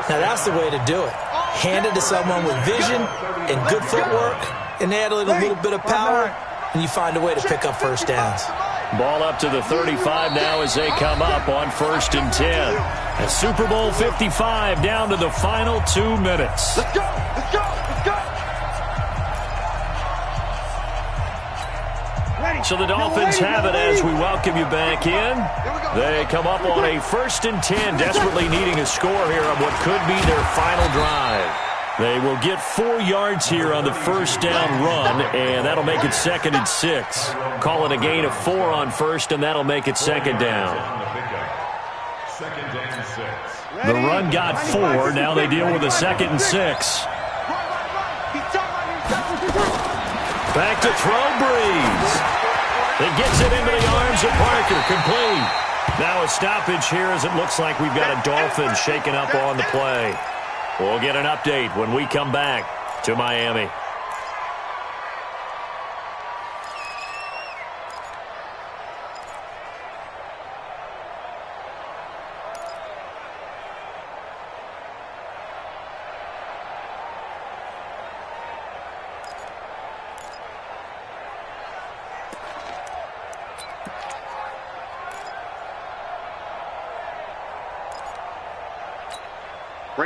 Now that's the way to do it. Hand it to someone with vision and good footwork, and add a little bit of power, and you find a way to pick up 1st downs. Ball up to the 35 now as they come up on 1st and 10. A Super Bowl 55 down to the final 2 minutes. Let's go! Let's go! Let's go! So the Dolphins have it as we welcome you back in. They come up on a 1st and 10, desperately needing a score here on what could be their final drive. They will get 4 yards here on the 1st down run, and that'll make it 2nd and 6. Call it a gain of 4 on 1st, and that'll make it 2nd down. 2nd and 6. The run got 4. Now they deal with a 2nd and 6. Back to throw, Breeze. It gets it into the arms of Parker. Complete. Now a stoppage here as it looks like we've got a Dolphin shaken up on the play. We'll get an update when we come back to Miami.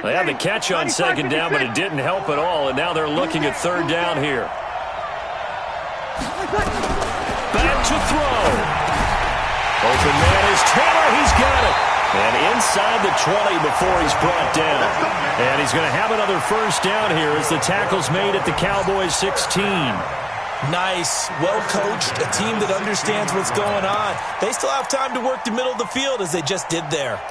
They had the catch on 2nd down, but it didn't help at all, and now they're looking at 3rd down here. Back to throw. Open man is Taylor. He's got it. And inside the 20 before he's brought down. And he's going to have another first down here as the tackle's made at the Cowboys 16. Nice, well-coached, a team that understands what's going on. They still have time to work the middle of the field as they just did there.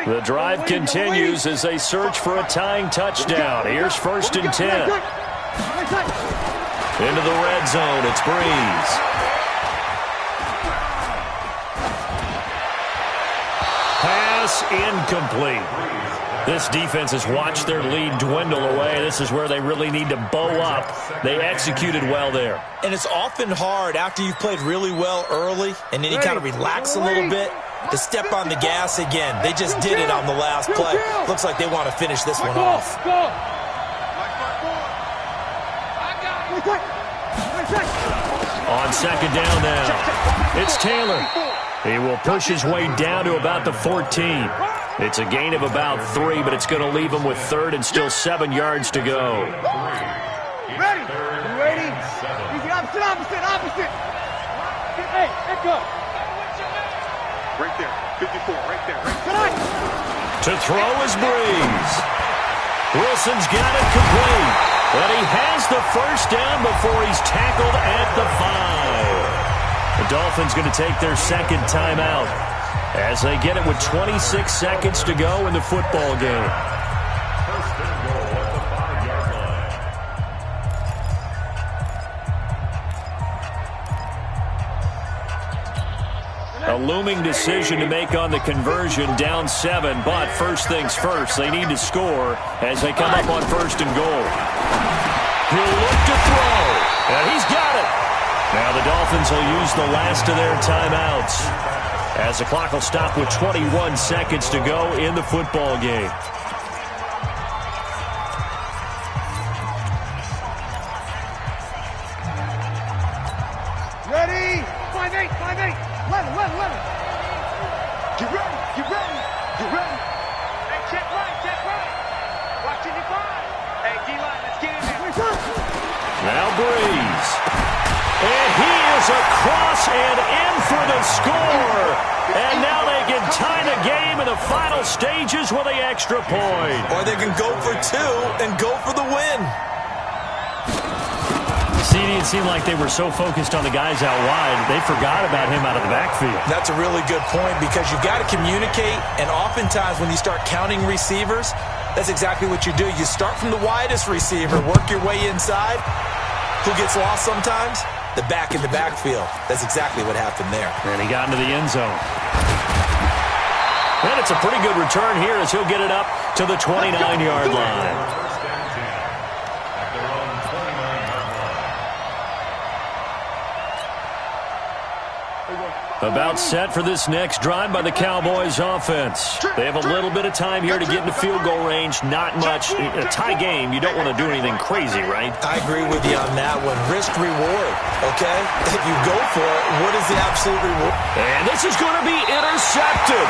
The drive continues as they search for a tying touchdown. Here's 1st and 10. Into the red zone, it's Breeze. Pass incomplete. This defense has watched their lead dwindle away. This is where they really need to bow up. They executed well there. And it's often hard after you've played really well early and then you kind of relax a little bit to step on the gas again. They just did it on the last play. Looks like they want to finish this one off. On 2nd down now, it's Taylor. He will push his way down to about the 14. It's a gain of about 3, but it's going to leave him with 3rd and still 7 yards to go. Ready? You ready? Easy, opposite. Hey, go. Right there, 54, right there. To throw is Breeze. Wilson's got it complete. And he has the first down before he's tackled at the 5. The Dolphins going to take their 2nd timeout as they get it with 26 seconds to go in the football game. 1st and goal at the 5-yard line. A looming decision to make on the conversion, down 7, but first things first, they need to score as they come up on 1st and goal. He'll look to throw, and he's got it. Now the Dolphins will use the last of their timeouts as the clock will stop with 21 seconds to go in the football game. Ready? 5-8. 11. Get ready. Hey, check right. Watching the 5. Hey, D-line, let's get in there. Now Breeze. And he is across and in for the score. And now they can tie the game in the final stages with the extra point. Or they can go for 2 and go for the win. It seemed like they were so focused on the guys out wide, they forgot about him out of the backfield. That's a really good point because you've got to communicate, and oftentimes when you start counting receivers, that's exactly what you do. You start from the widest receiver, work your way inside. Who gets lost sometimes? The back in the backfield. That's exactly what happened there. And he got into the end zone. And it's a pretty good return here as he'll get it up to the 29-yard line. About set for this next drive by the Cowboys offense. They have a little bit of time here to get into field goal range. Not much. In a tie game, you don't want to do anything crazy, right? I agree with you on that one. Risk reward, okay? If you go for it, what is the absolute reward? And this is going to be intercepted.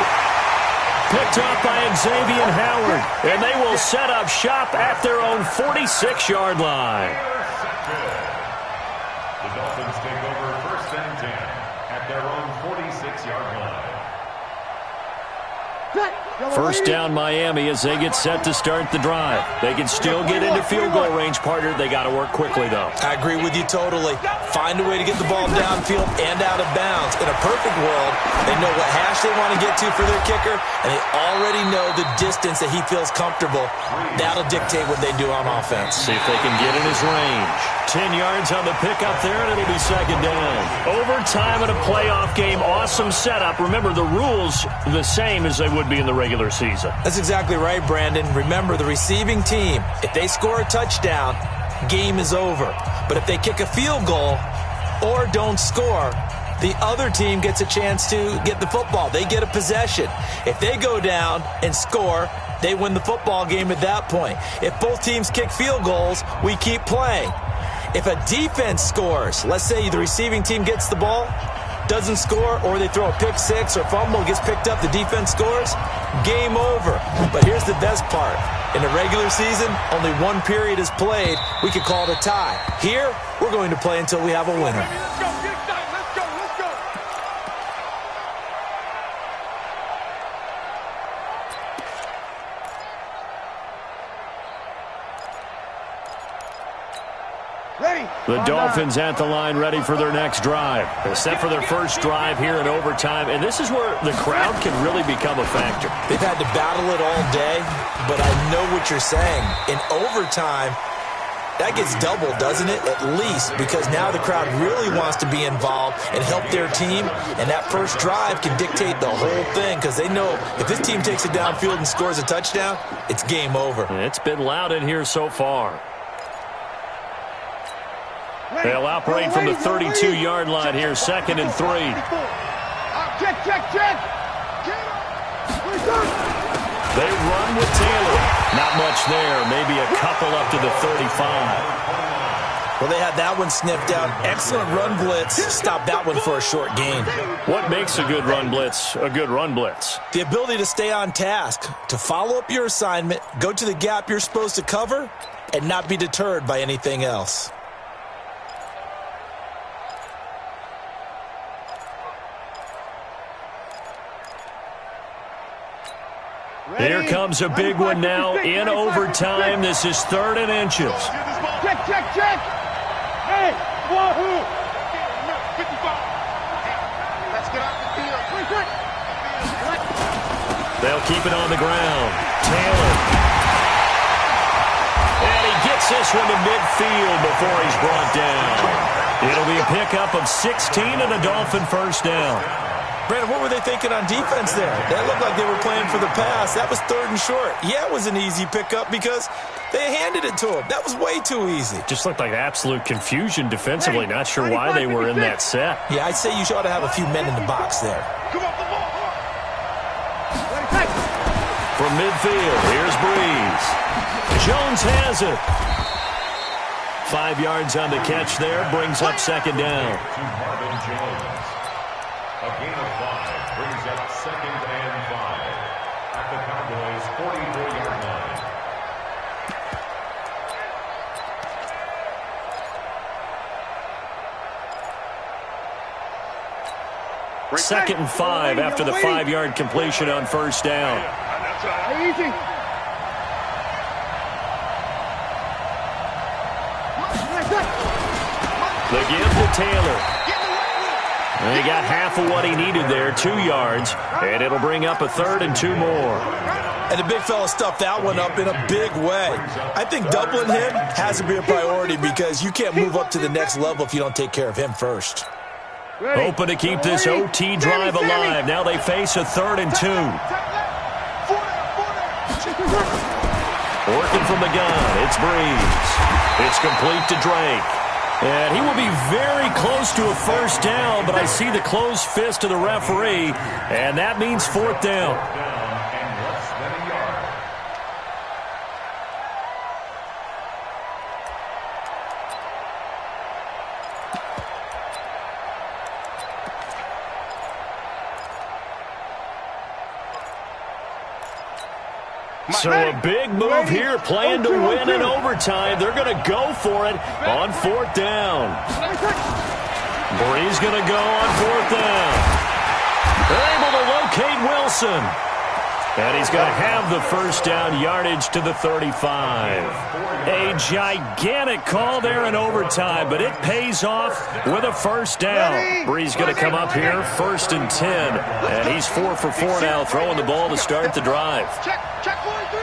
Picked up by Xavier Howard. And they will set up shop at their own 46-yard line. The Dolphins take over 1st and 10 at their own 46-yard line. First down Miami as they get set to start the drive. They can still get into field goal range, partner. They got to work quickly, though. I agree with you totally. Find a way to get the ball downfield and out of bounds. In a perfect world, they know what hash they want to get to for their kicker, and they already know the distance that he feels comfortable. That'll dictate what they do on offense. See if they can get in his range. 10 yards on the pickup there, and it'll be 2nd down. Overtime in a playoff game. Awesome setup. Remember, the rules the same as they would be in the regular season. That's exactly right, Brandon. Remember, the receiving team, if they score a touchdown, game is over. But if they kick a field goal or don't score, the other team gets a chance to get the football. They get a possession. If they go down and score, they win the football game at that point. If both teams kick field goals, we keep playing. If a defense scores, let's say the receiving team gets the ball, doesn't score, or they throw a pick six or fumble, gets picked up, the defense scores, game over. But here's the best part. In the regular season, only one period is played. We could call it a tie. Here, we're going to play until we have a winner. The Dolphins at the line ready for their next drive. They're set for their first drive here in overtime, and this is where the crowd can really become a factor. They've had to battle it all day, but I know what you're saying. In overtime, that gets doubled, doesn't it? At least, because now the crowd really wants to be involved and help their team, and that first drive can dictate the whole thing because they know if this team takes it downfield and scores a touchdown, it's game over. It's been loud in here so far. They'll operate from the 32-yard line here, 2nd and 3. Check. They run with Taylor. Not much there. Maybe a couple up to the 35. Well, they had that one sniffed out. Excellent run blitz. Stop that one for a short gain. What makes a good run blitz a good run blitz? The ability to stay on task, to follow up your assignment, go to the gap you're supposed to cover, and not be deterred by anything else. Here comes a big one now in overtime. This is 3rd and inches. Check. Hey, wahoo! 55. Let's get off the field. They'll keep it on the ground. Taylor. And he gets this one to midfield before he's brought down. It'll be a pickup of 16 and a Dolphin first down. Brandon, what were they thinking on defense there? That looked like they were playing for the pass. That was 3rd and short. Yeah, it was an easy pickup because they handed it to him. That was way too easy. Just looked like absolute confusion defensively. Not sure why they were in that set. Yeah, I'd say you ought to have a few men in the box there. From midfield, here's Breeze. Jones has it. 5 yards on the catch there. Brings up 2nd down. A gain of 5 brings up 2nd and 5 at the Cowboys' 44-yard line. 2nd and 5 after the 5-yard completion on first down. Easy. The give to Taylor. And he got half of what he needed there, 2 yards, and it'll bring up a 3rd and 2 more. And the big fella stuffed that one up in a big way. I think doubling him has to be a priority because you can't move up to the next level if you don't take care of him first. Hoping to keep this OT drive alive. Now they face a 3rd and 2. Working from the gun, it's Breeze. It's complete to Drake. And he will be very close to a first down, but I see the closed fist of the referee, and that means 4th down. So a big move here, playing to win in overtime. They're going to go for it on 4th down. Breeze going to go on 4th down. They're able to locate Wilson. And he's going to have the first down yardage to the 35. A gigantic call there in overtime, but it pays off with a first down. Breeze going to come up here, 1st and 10. And he's 4 for 4 now, throwing the ball to start the drive. Check 43.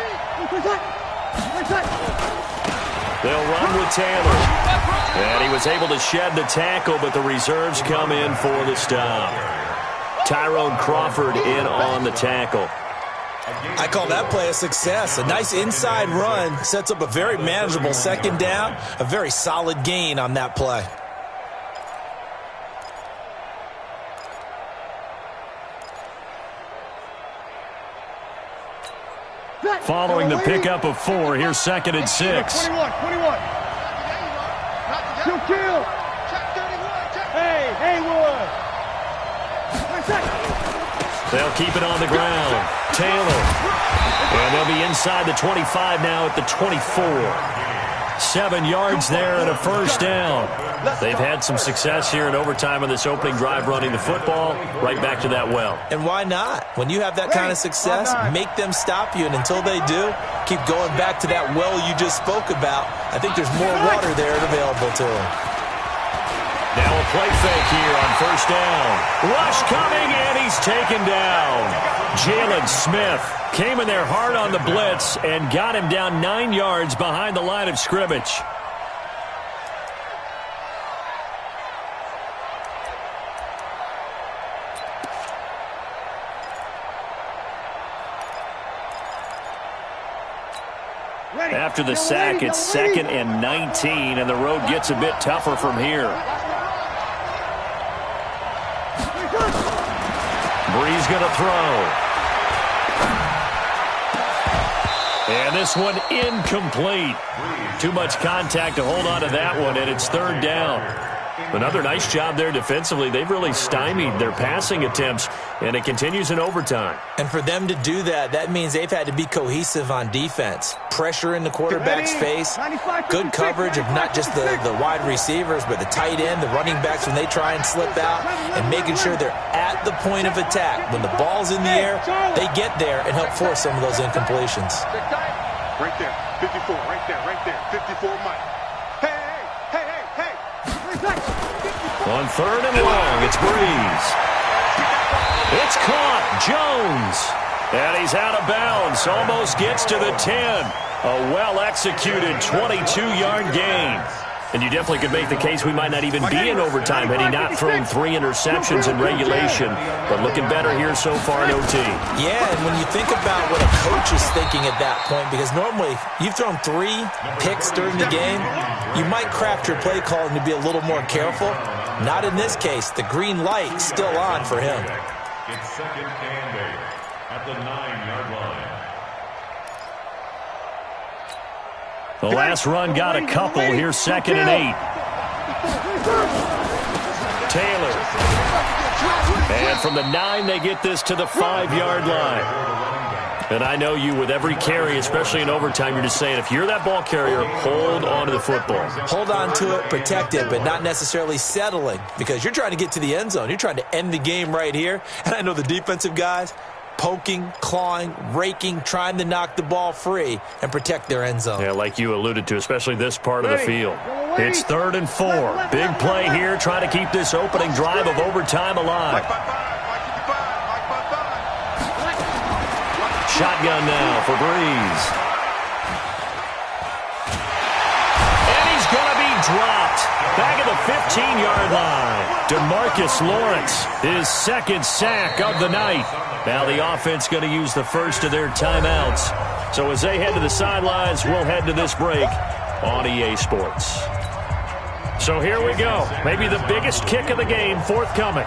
They'll run with Taylor. And he was able to shed the tackle, but the reserves come in for the stop. Tyrone Crawford in on the tackle. I call that play a success. A nice inside run sets up a very manageable 2nd down. A very solid gain on that play. Following the pickup of 4, here's 2nd and 6. 21. Kill. Hey, Haywood. They'll keep it on the ground. Taylor. And they'll be inside the 25 now at the 24. 7 yards there and a first down. They've had some success here in overtime on this opening drive running the football. Right back to that well. And why not? When you have that kind of success, make them stop you. And until they do, keep going back to that well you just spoke about. I think there's more water there available to them. Now a play fake here on first down. Rush coming, and he's taken down. Jalen Smith came in there hard on the blitz and got him down 9 yards behind the line of scrimmage. After the sack, it's 2nd and 19, and the road gets a bit tougher from here. Breeze going to throw. And this one incomplete. Too much contact to hold on to that one, and it's 3rd down. Another nice job there defensively. They've really stymied their passing attempts, and it continues in overtime. And for them to do that, that means they've had to be cohesive on defense. Pressure in the quarterback's face, good coverage of not just the wide receivers, but the tight end, the running backs when they try and slip out, and making sure they're at the point of attack. When the ball's in the air, they get there and help force some of those incompletions. Right there, 54, right there, 54 Mike. On 3rd and long, it's Breeze. It's caught. Jones. And he's out of bounds. Almost gets to the 10. A well-executed 22-yard gain. And you definitely could make the case we might not even be in overtime had he not thrown 3 interceptions in regulation. But looking better here so far in OT. Yeah, and when you think about what a coach is thinking at that point, because normally you've thrown 3 picks during the game, you might craft your play calling to be a little more careful. Not in this case. The green light still on for him. It's 2nd and 8 at the 9-yard line. The last run got a couple. Here's 2nd and 8. Taylor. And from the 9, they get this to the 5-yard line. And I know you, with every carry, especially in overtime, you're just saying, if you're that ball carrier, hold on to the football. Hold on to it, protect it, but not necessarily settling, because you're trying to get to the end zone. You're trying to end the game right here. And I know the defensive guys, poking, clawing, raking, trying to knock the ball free and protect their end zone. Yeah, like you alluded to, especially this part of the field. It's 3rd and 4. Big play here, trying to keep this opening drive of overtime alive. Shotgun now for Breeze. And he's going to be dropped. Back at the 15-yard line. DeMarcus Lawrence, his 2nd sack of the night. Now the offense going to use the first of their timeouts. So as they head to the sidelines, we'll head to this break on EA Sports. So here we go. Maybe the biggest kick of the game forthcoming.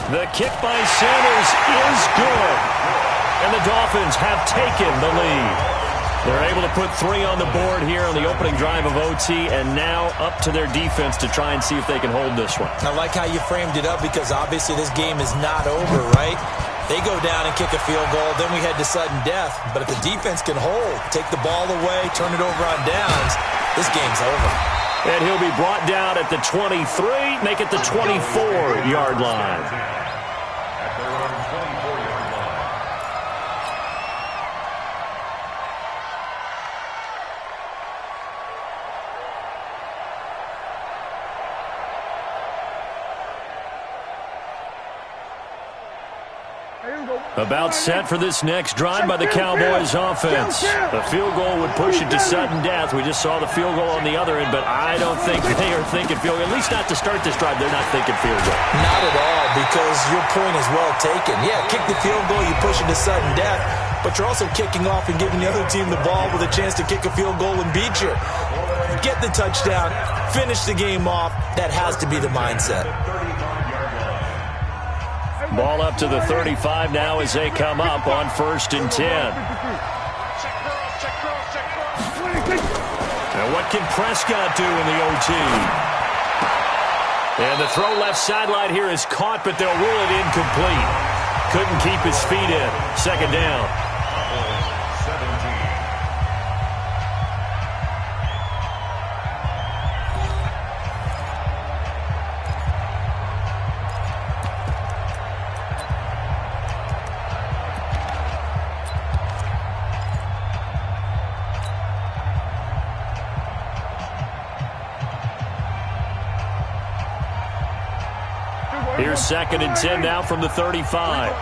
The kick by Sanders is good. And the Dolphins have taken the lead. They're able to put 3 on the board here on the opening drive of OT, and now up to their defense to try and see if they can hold this one. I like how you framed it up, because obviously this game is not over, right? They go down and kick a field goal, then we head to sudden death. But if the defense can hold, take the ball away, turn it over on downs, this game's over. And he'll be brought down at the 23, make it the 24-yard line. At their own 24-yard line. About set for this next drive by the Cowboys offense. The field goal would push it to sudden death. We just saw the field goal on the other end, but I don't think they are thinking field goal. At least not to start this drive. They're not thinking field goal. Not at all, because your point is well taken. Yeah, kick the field goal, you push it to sudden death, but you're also kicking off and giving the other team the ball with a chance to kick a field goal and beat you. Get the touchdown, finish the game off. That has to be the mindset. Ball up to the 35 now as they come up on 1st and 10. And what can Prescott do in the OT? And the throw left sideline here is caught, but they'll rule it incomplete. Couldn't keep his feet in. 2nd down. 2nd and 10 now from the 35.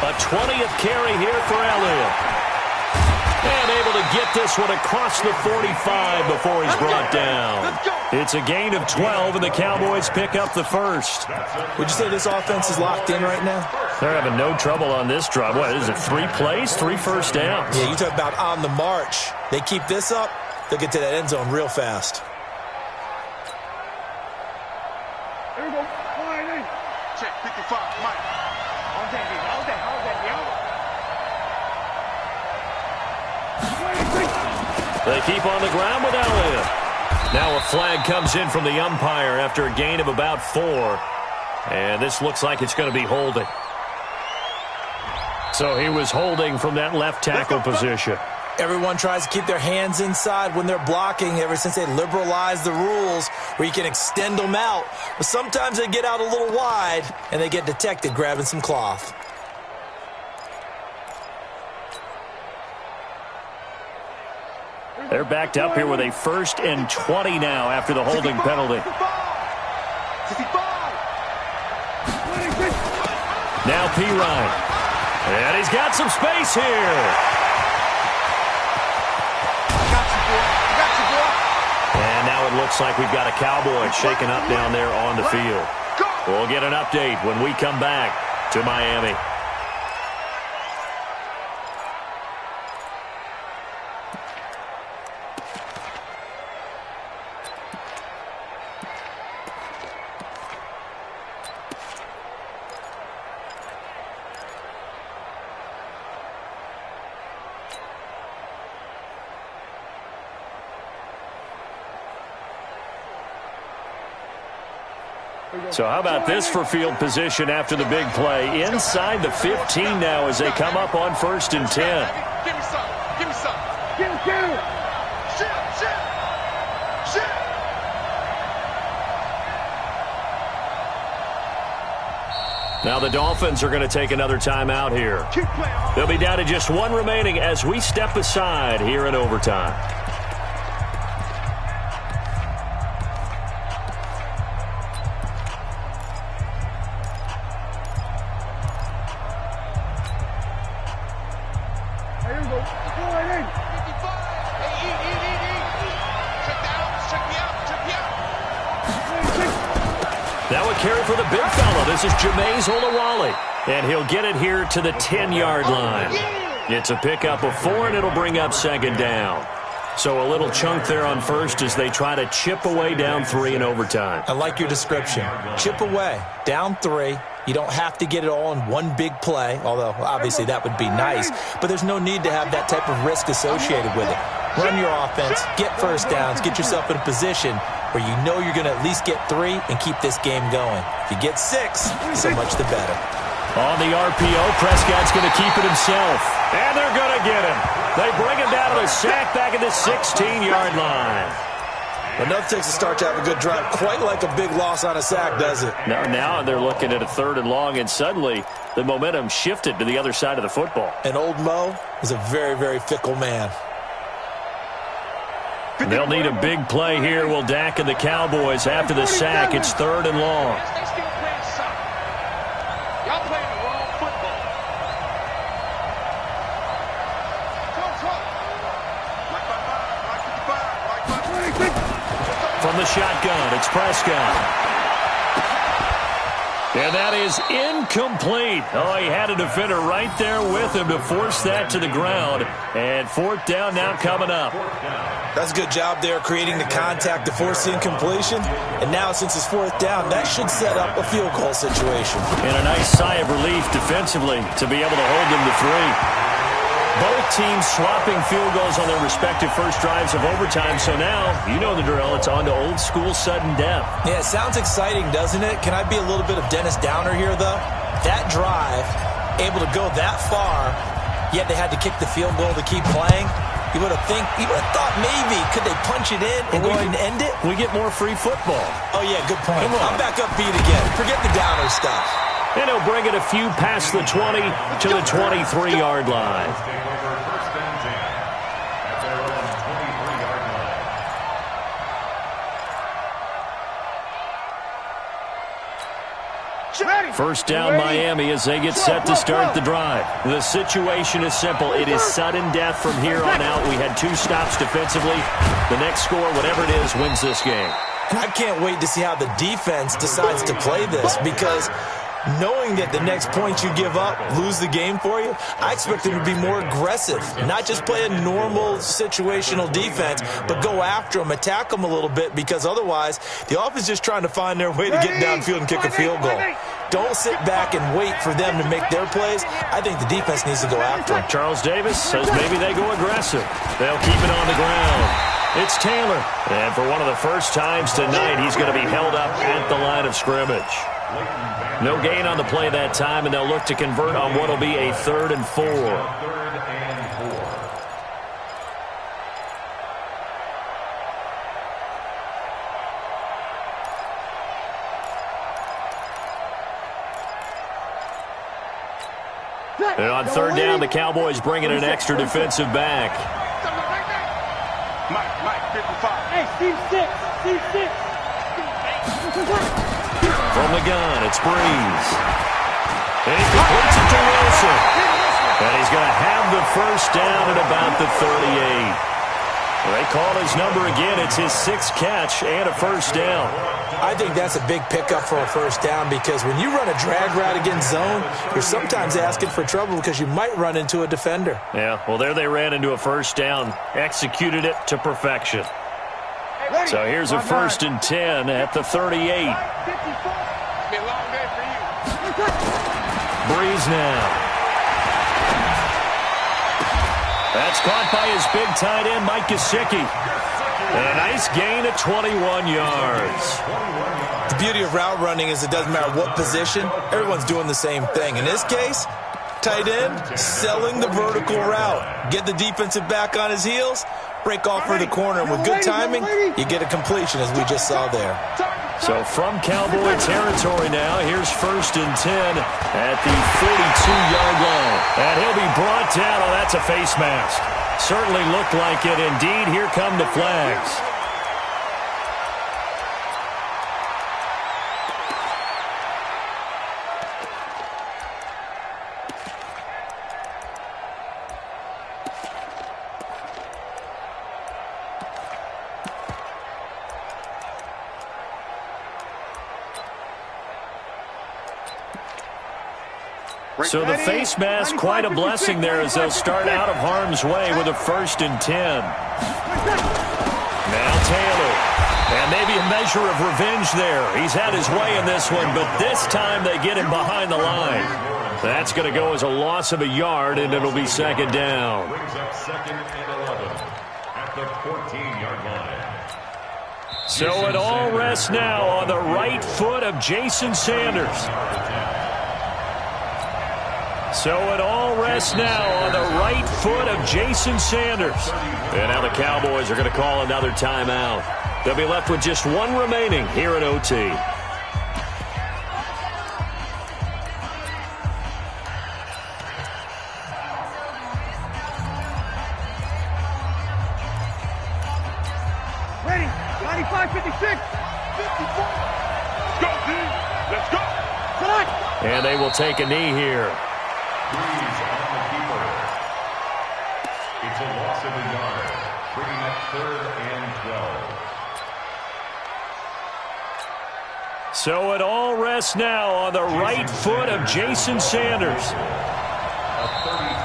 A 20th carry here for Elliott. And able to get this one across the 45 before he's brought down. It's a gain of 12, and the Cowboys pick up the first. Would you say this offense is locked in right now? They're having no trouble on this drive. What is it, 3 plays, 3 first downs? Yeah, you talk about on the march. They keep this up, they'll get to that end zone real fast. Here we go. Check 55, Mike. All day. They keep on the ground with Elliott. Now a flag comes in from the umpire after a gain of about 4. And this looks like it's going to be holding. So he was holding from that left tackle position. Everyone tries to keep their hands inside when they're blocking ever since they liberalized the rules where you can extend them out. But sometimes they get out a little wide and they get detected grabbing some cloth. They're backed up here with a 1st and 20 now after the holding penalty. Now P. Ryan. And he's got some space here. And now it looks like we've got a Cowboy shaken up down there on the field. We'll get an update when we come back to Miami. So how about this for field position after the big play? Inside the 15 now as they come up on 1st and 10. Give me some. Give me some. Get him. Shit. Now the Dolphins are going to take another timeout here. They'll be down to just 1 remaining as we step aside here in overtime. Now a carry for the big fella. This is Jameis Olawale. And he'll get it here to the 10-yard line. It's a pickup of 4, and it'll bring up 2nd down. So a little chunk there on 1st as they try to chip away down 3 in overtime. I like your description. Chip away, down 3. You don't have to get it all in one big play, although obviously that would be nice. But there's no need to have that type of risk associated with it. Run your offense, get first downs, get yourself in a position where you know you're going to at least get 3 and keep this game going. If you get 6, so much the better. On the RPO, Prescott's going to keep it himself. And they're going to get him. They bring him down to the sack back at the 16-yard line. But nothing takes a start to have a good drive quite like a big loss on a sack, does it? Now they're looking at a 3rd and long, and suddenly the momentum shifted to the other side of the football. And old Mo is a very, very fickle man. They'll need a big play here. Will Dak and the Cowboys after the sack. It's 3rd and long. They still playing soccer. Y'all playing the wrong football. From the shotgun, it's Prescott. And that is incomplete. Oh, he had a defender right there with him to force that to the ground. And 4th down now coming up. That's a good job there creating the contact to force the incompletion. And now since it's 4th down, that should set up a field goal situation. And a nice sigh of relief defensively to be able to hold them to 3. Both teams swapping field goals on their respective first drives of overtime. So now, you know the drill. It's on to old school sudden death. Yeah, it sounds exciting, doesn't it? Can I be a little bit of Dennis Downer here, though? That drive, able to go that far, yet they had to kick the field goal to keep playing. You would have thought maybe could they punch it in and go ahead and end it? We get more free football. Oh, yeah, good point. I'm back up beat again. Forget the Downer stuff. And he'll bring it a few past the 20 to the 23-yard line. First down, Miami, as they get set to start the drive. The situation is simple. It is sudden death from here on out. We had 2 stops defensively. The next score, whatever it is, wins this game. I can't wait to see how the defense decides to play this, because knowing that the next point you give up lose the game for you, I expect them to be more aggressive, not just play a normal situational defense, but go after them, attack them a little bit, because otherwise the offense is just trying to find their way to get downfield and kick a field goal. Don't sit back and wait for them to make their plays. I think the defense needs to go after them. Charles Davis says maybe they go aggressive. They'll keep it on the ground. It's Taylor. And for one of the first times tonight, he's going to be held up at the line of scrimmage. No gain on the play that time, and they'll look to convert on what will be a 3rd and 4. And on 3rd down, the Cowboys bring in an extra defensive back. Mike, 55. Hey, Steve 6. Steve 6. From the gun, it's Breeze. And he completes it to Wilson. And he's going to have the first down at about the 38. They call his number again. It's his 6th catch and a first down. I think that's a big pickup for a first down, because when you run a drag route against zone, you're sometimes asking for trouble because you might run into a defender. Yeah, well, there they ran into a first down, executed it to perfection. So here's a 1st and 10 at the 38. Be a long day for you. Breeze now. That's caught by his big tight end, Mike Gesicki. And a nice gain at 21 yards. The beauty of route running is it doesn't matter what position, everyone's doing the same thing. In this case, tight end, selling the vertical route. Get the defensive back on his heels, break off for the corner, and with good timing, you get a completion, as we just saw there. So from Cowboy territory now, here's 1st and 10 at the 42-yard line. And he'll be brought down. Oh, that's a face mask. Certainly looked like it. Indeed, here come the flags. So the face mask, quite a blessing there, as they'll start out of harm's way with a 1st and 10. Now Taylor. And maybe a measure of revenge there. He's had his way in this one, but this time they get him behind the line. That's going to go as a loss of a yard, and it'll be 2nd down. Brings up 2nd and 11 at the 14-yard line. So it all rests now on the right foot of Jason Sanders. So it all rests now on the right foot of Jason Sanders. And now the Cowboys are going to call another timeout. They'll be left with just 1 remaining here in OT. Ready. 95, 56. 54. Go, team. Let's go. Tonight. And they will take a knee here. Breeze on the keeper. It's a loss of a yard, bringing up 3rd and 12. So it all rests now on the right foot of Jason Sanders.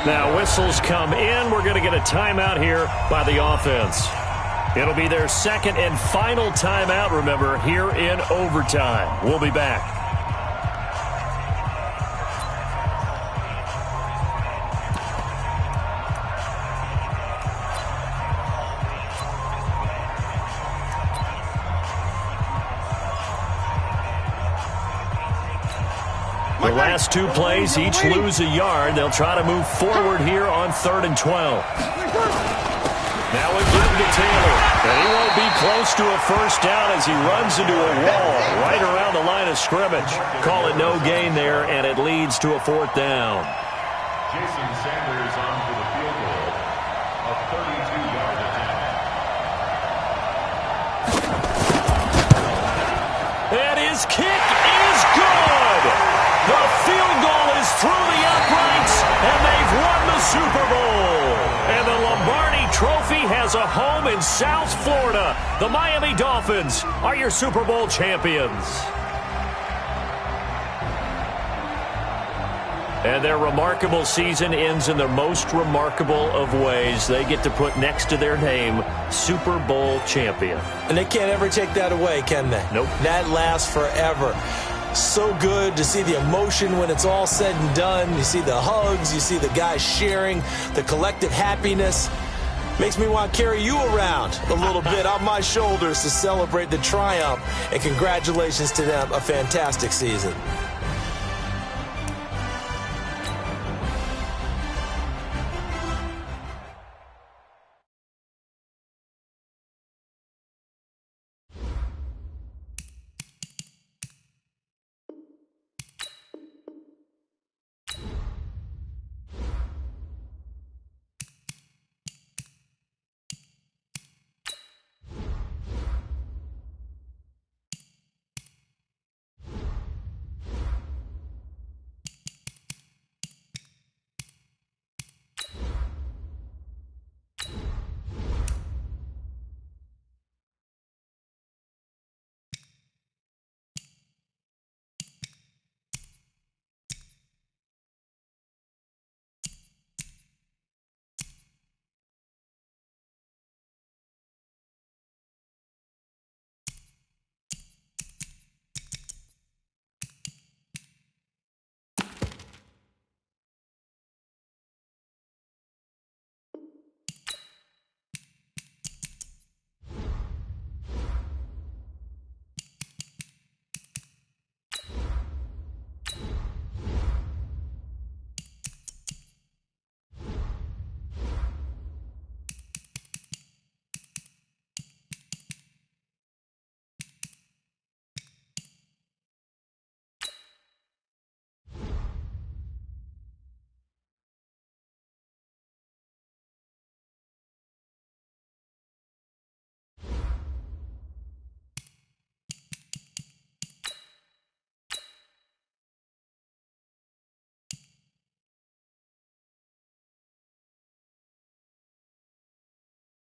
Now whistles come in. We're going to get a timeout here by the offense. It'll be their 2nd and final timeout, remember, here in overtime. We'll be back. The last 2 plays, each lose a yard. They'll try to move forward here on 3rd and 12. Now again to Taylor. And he won't be close to a first down as he runs into a wall right around the line of scrimmage. Call it no gain there, and it leads to a 4th down. Jason Sanders on for the field goal. A 32-yard attempt. And his kick is good. Super Bowl. And the Lombardi Trophy has a home in South Florida. The Miami Dolphins are your Super Bowl champions. And their remarkable season ends in the most remarkable of ways. They get to put next to their name, Super Bowl champion. And they can't ever take that away, can they? Nope. That lasts forever. So good to see the emotion when it's all said and done. You see the hugs, you see the guys sharing, the collective happiness. Makes me want to carry you around a little bit on my shoulders to celebrate the triumph. And congratulations to them, a fantastic season.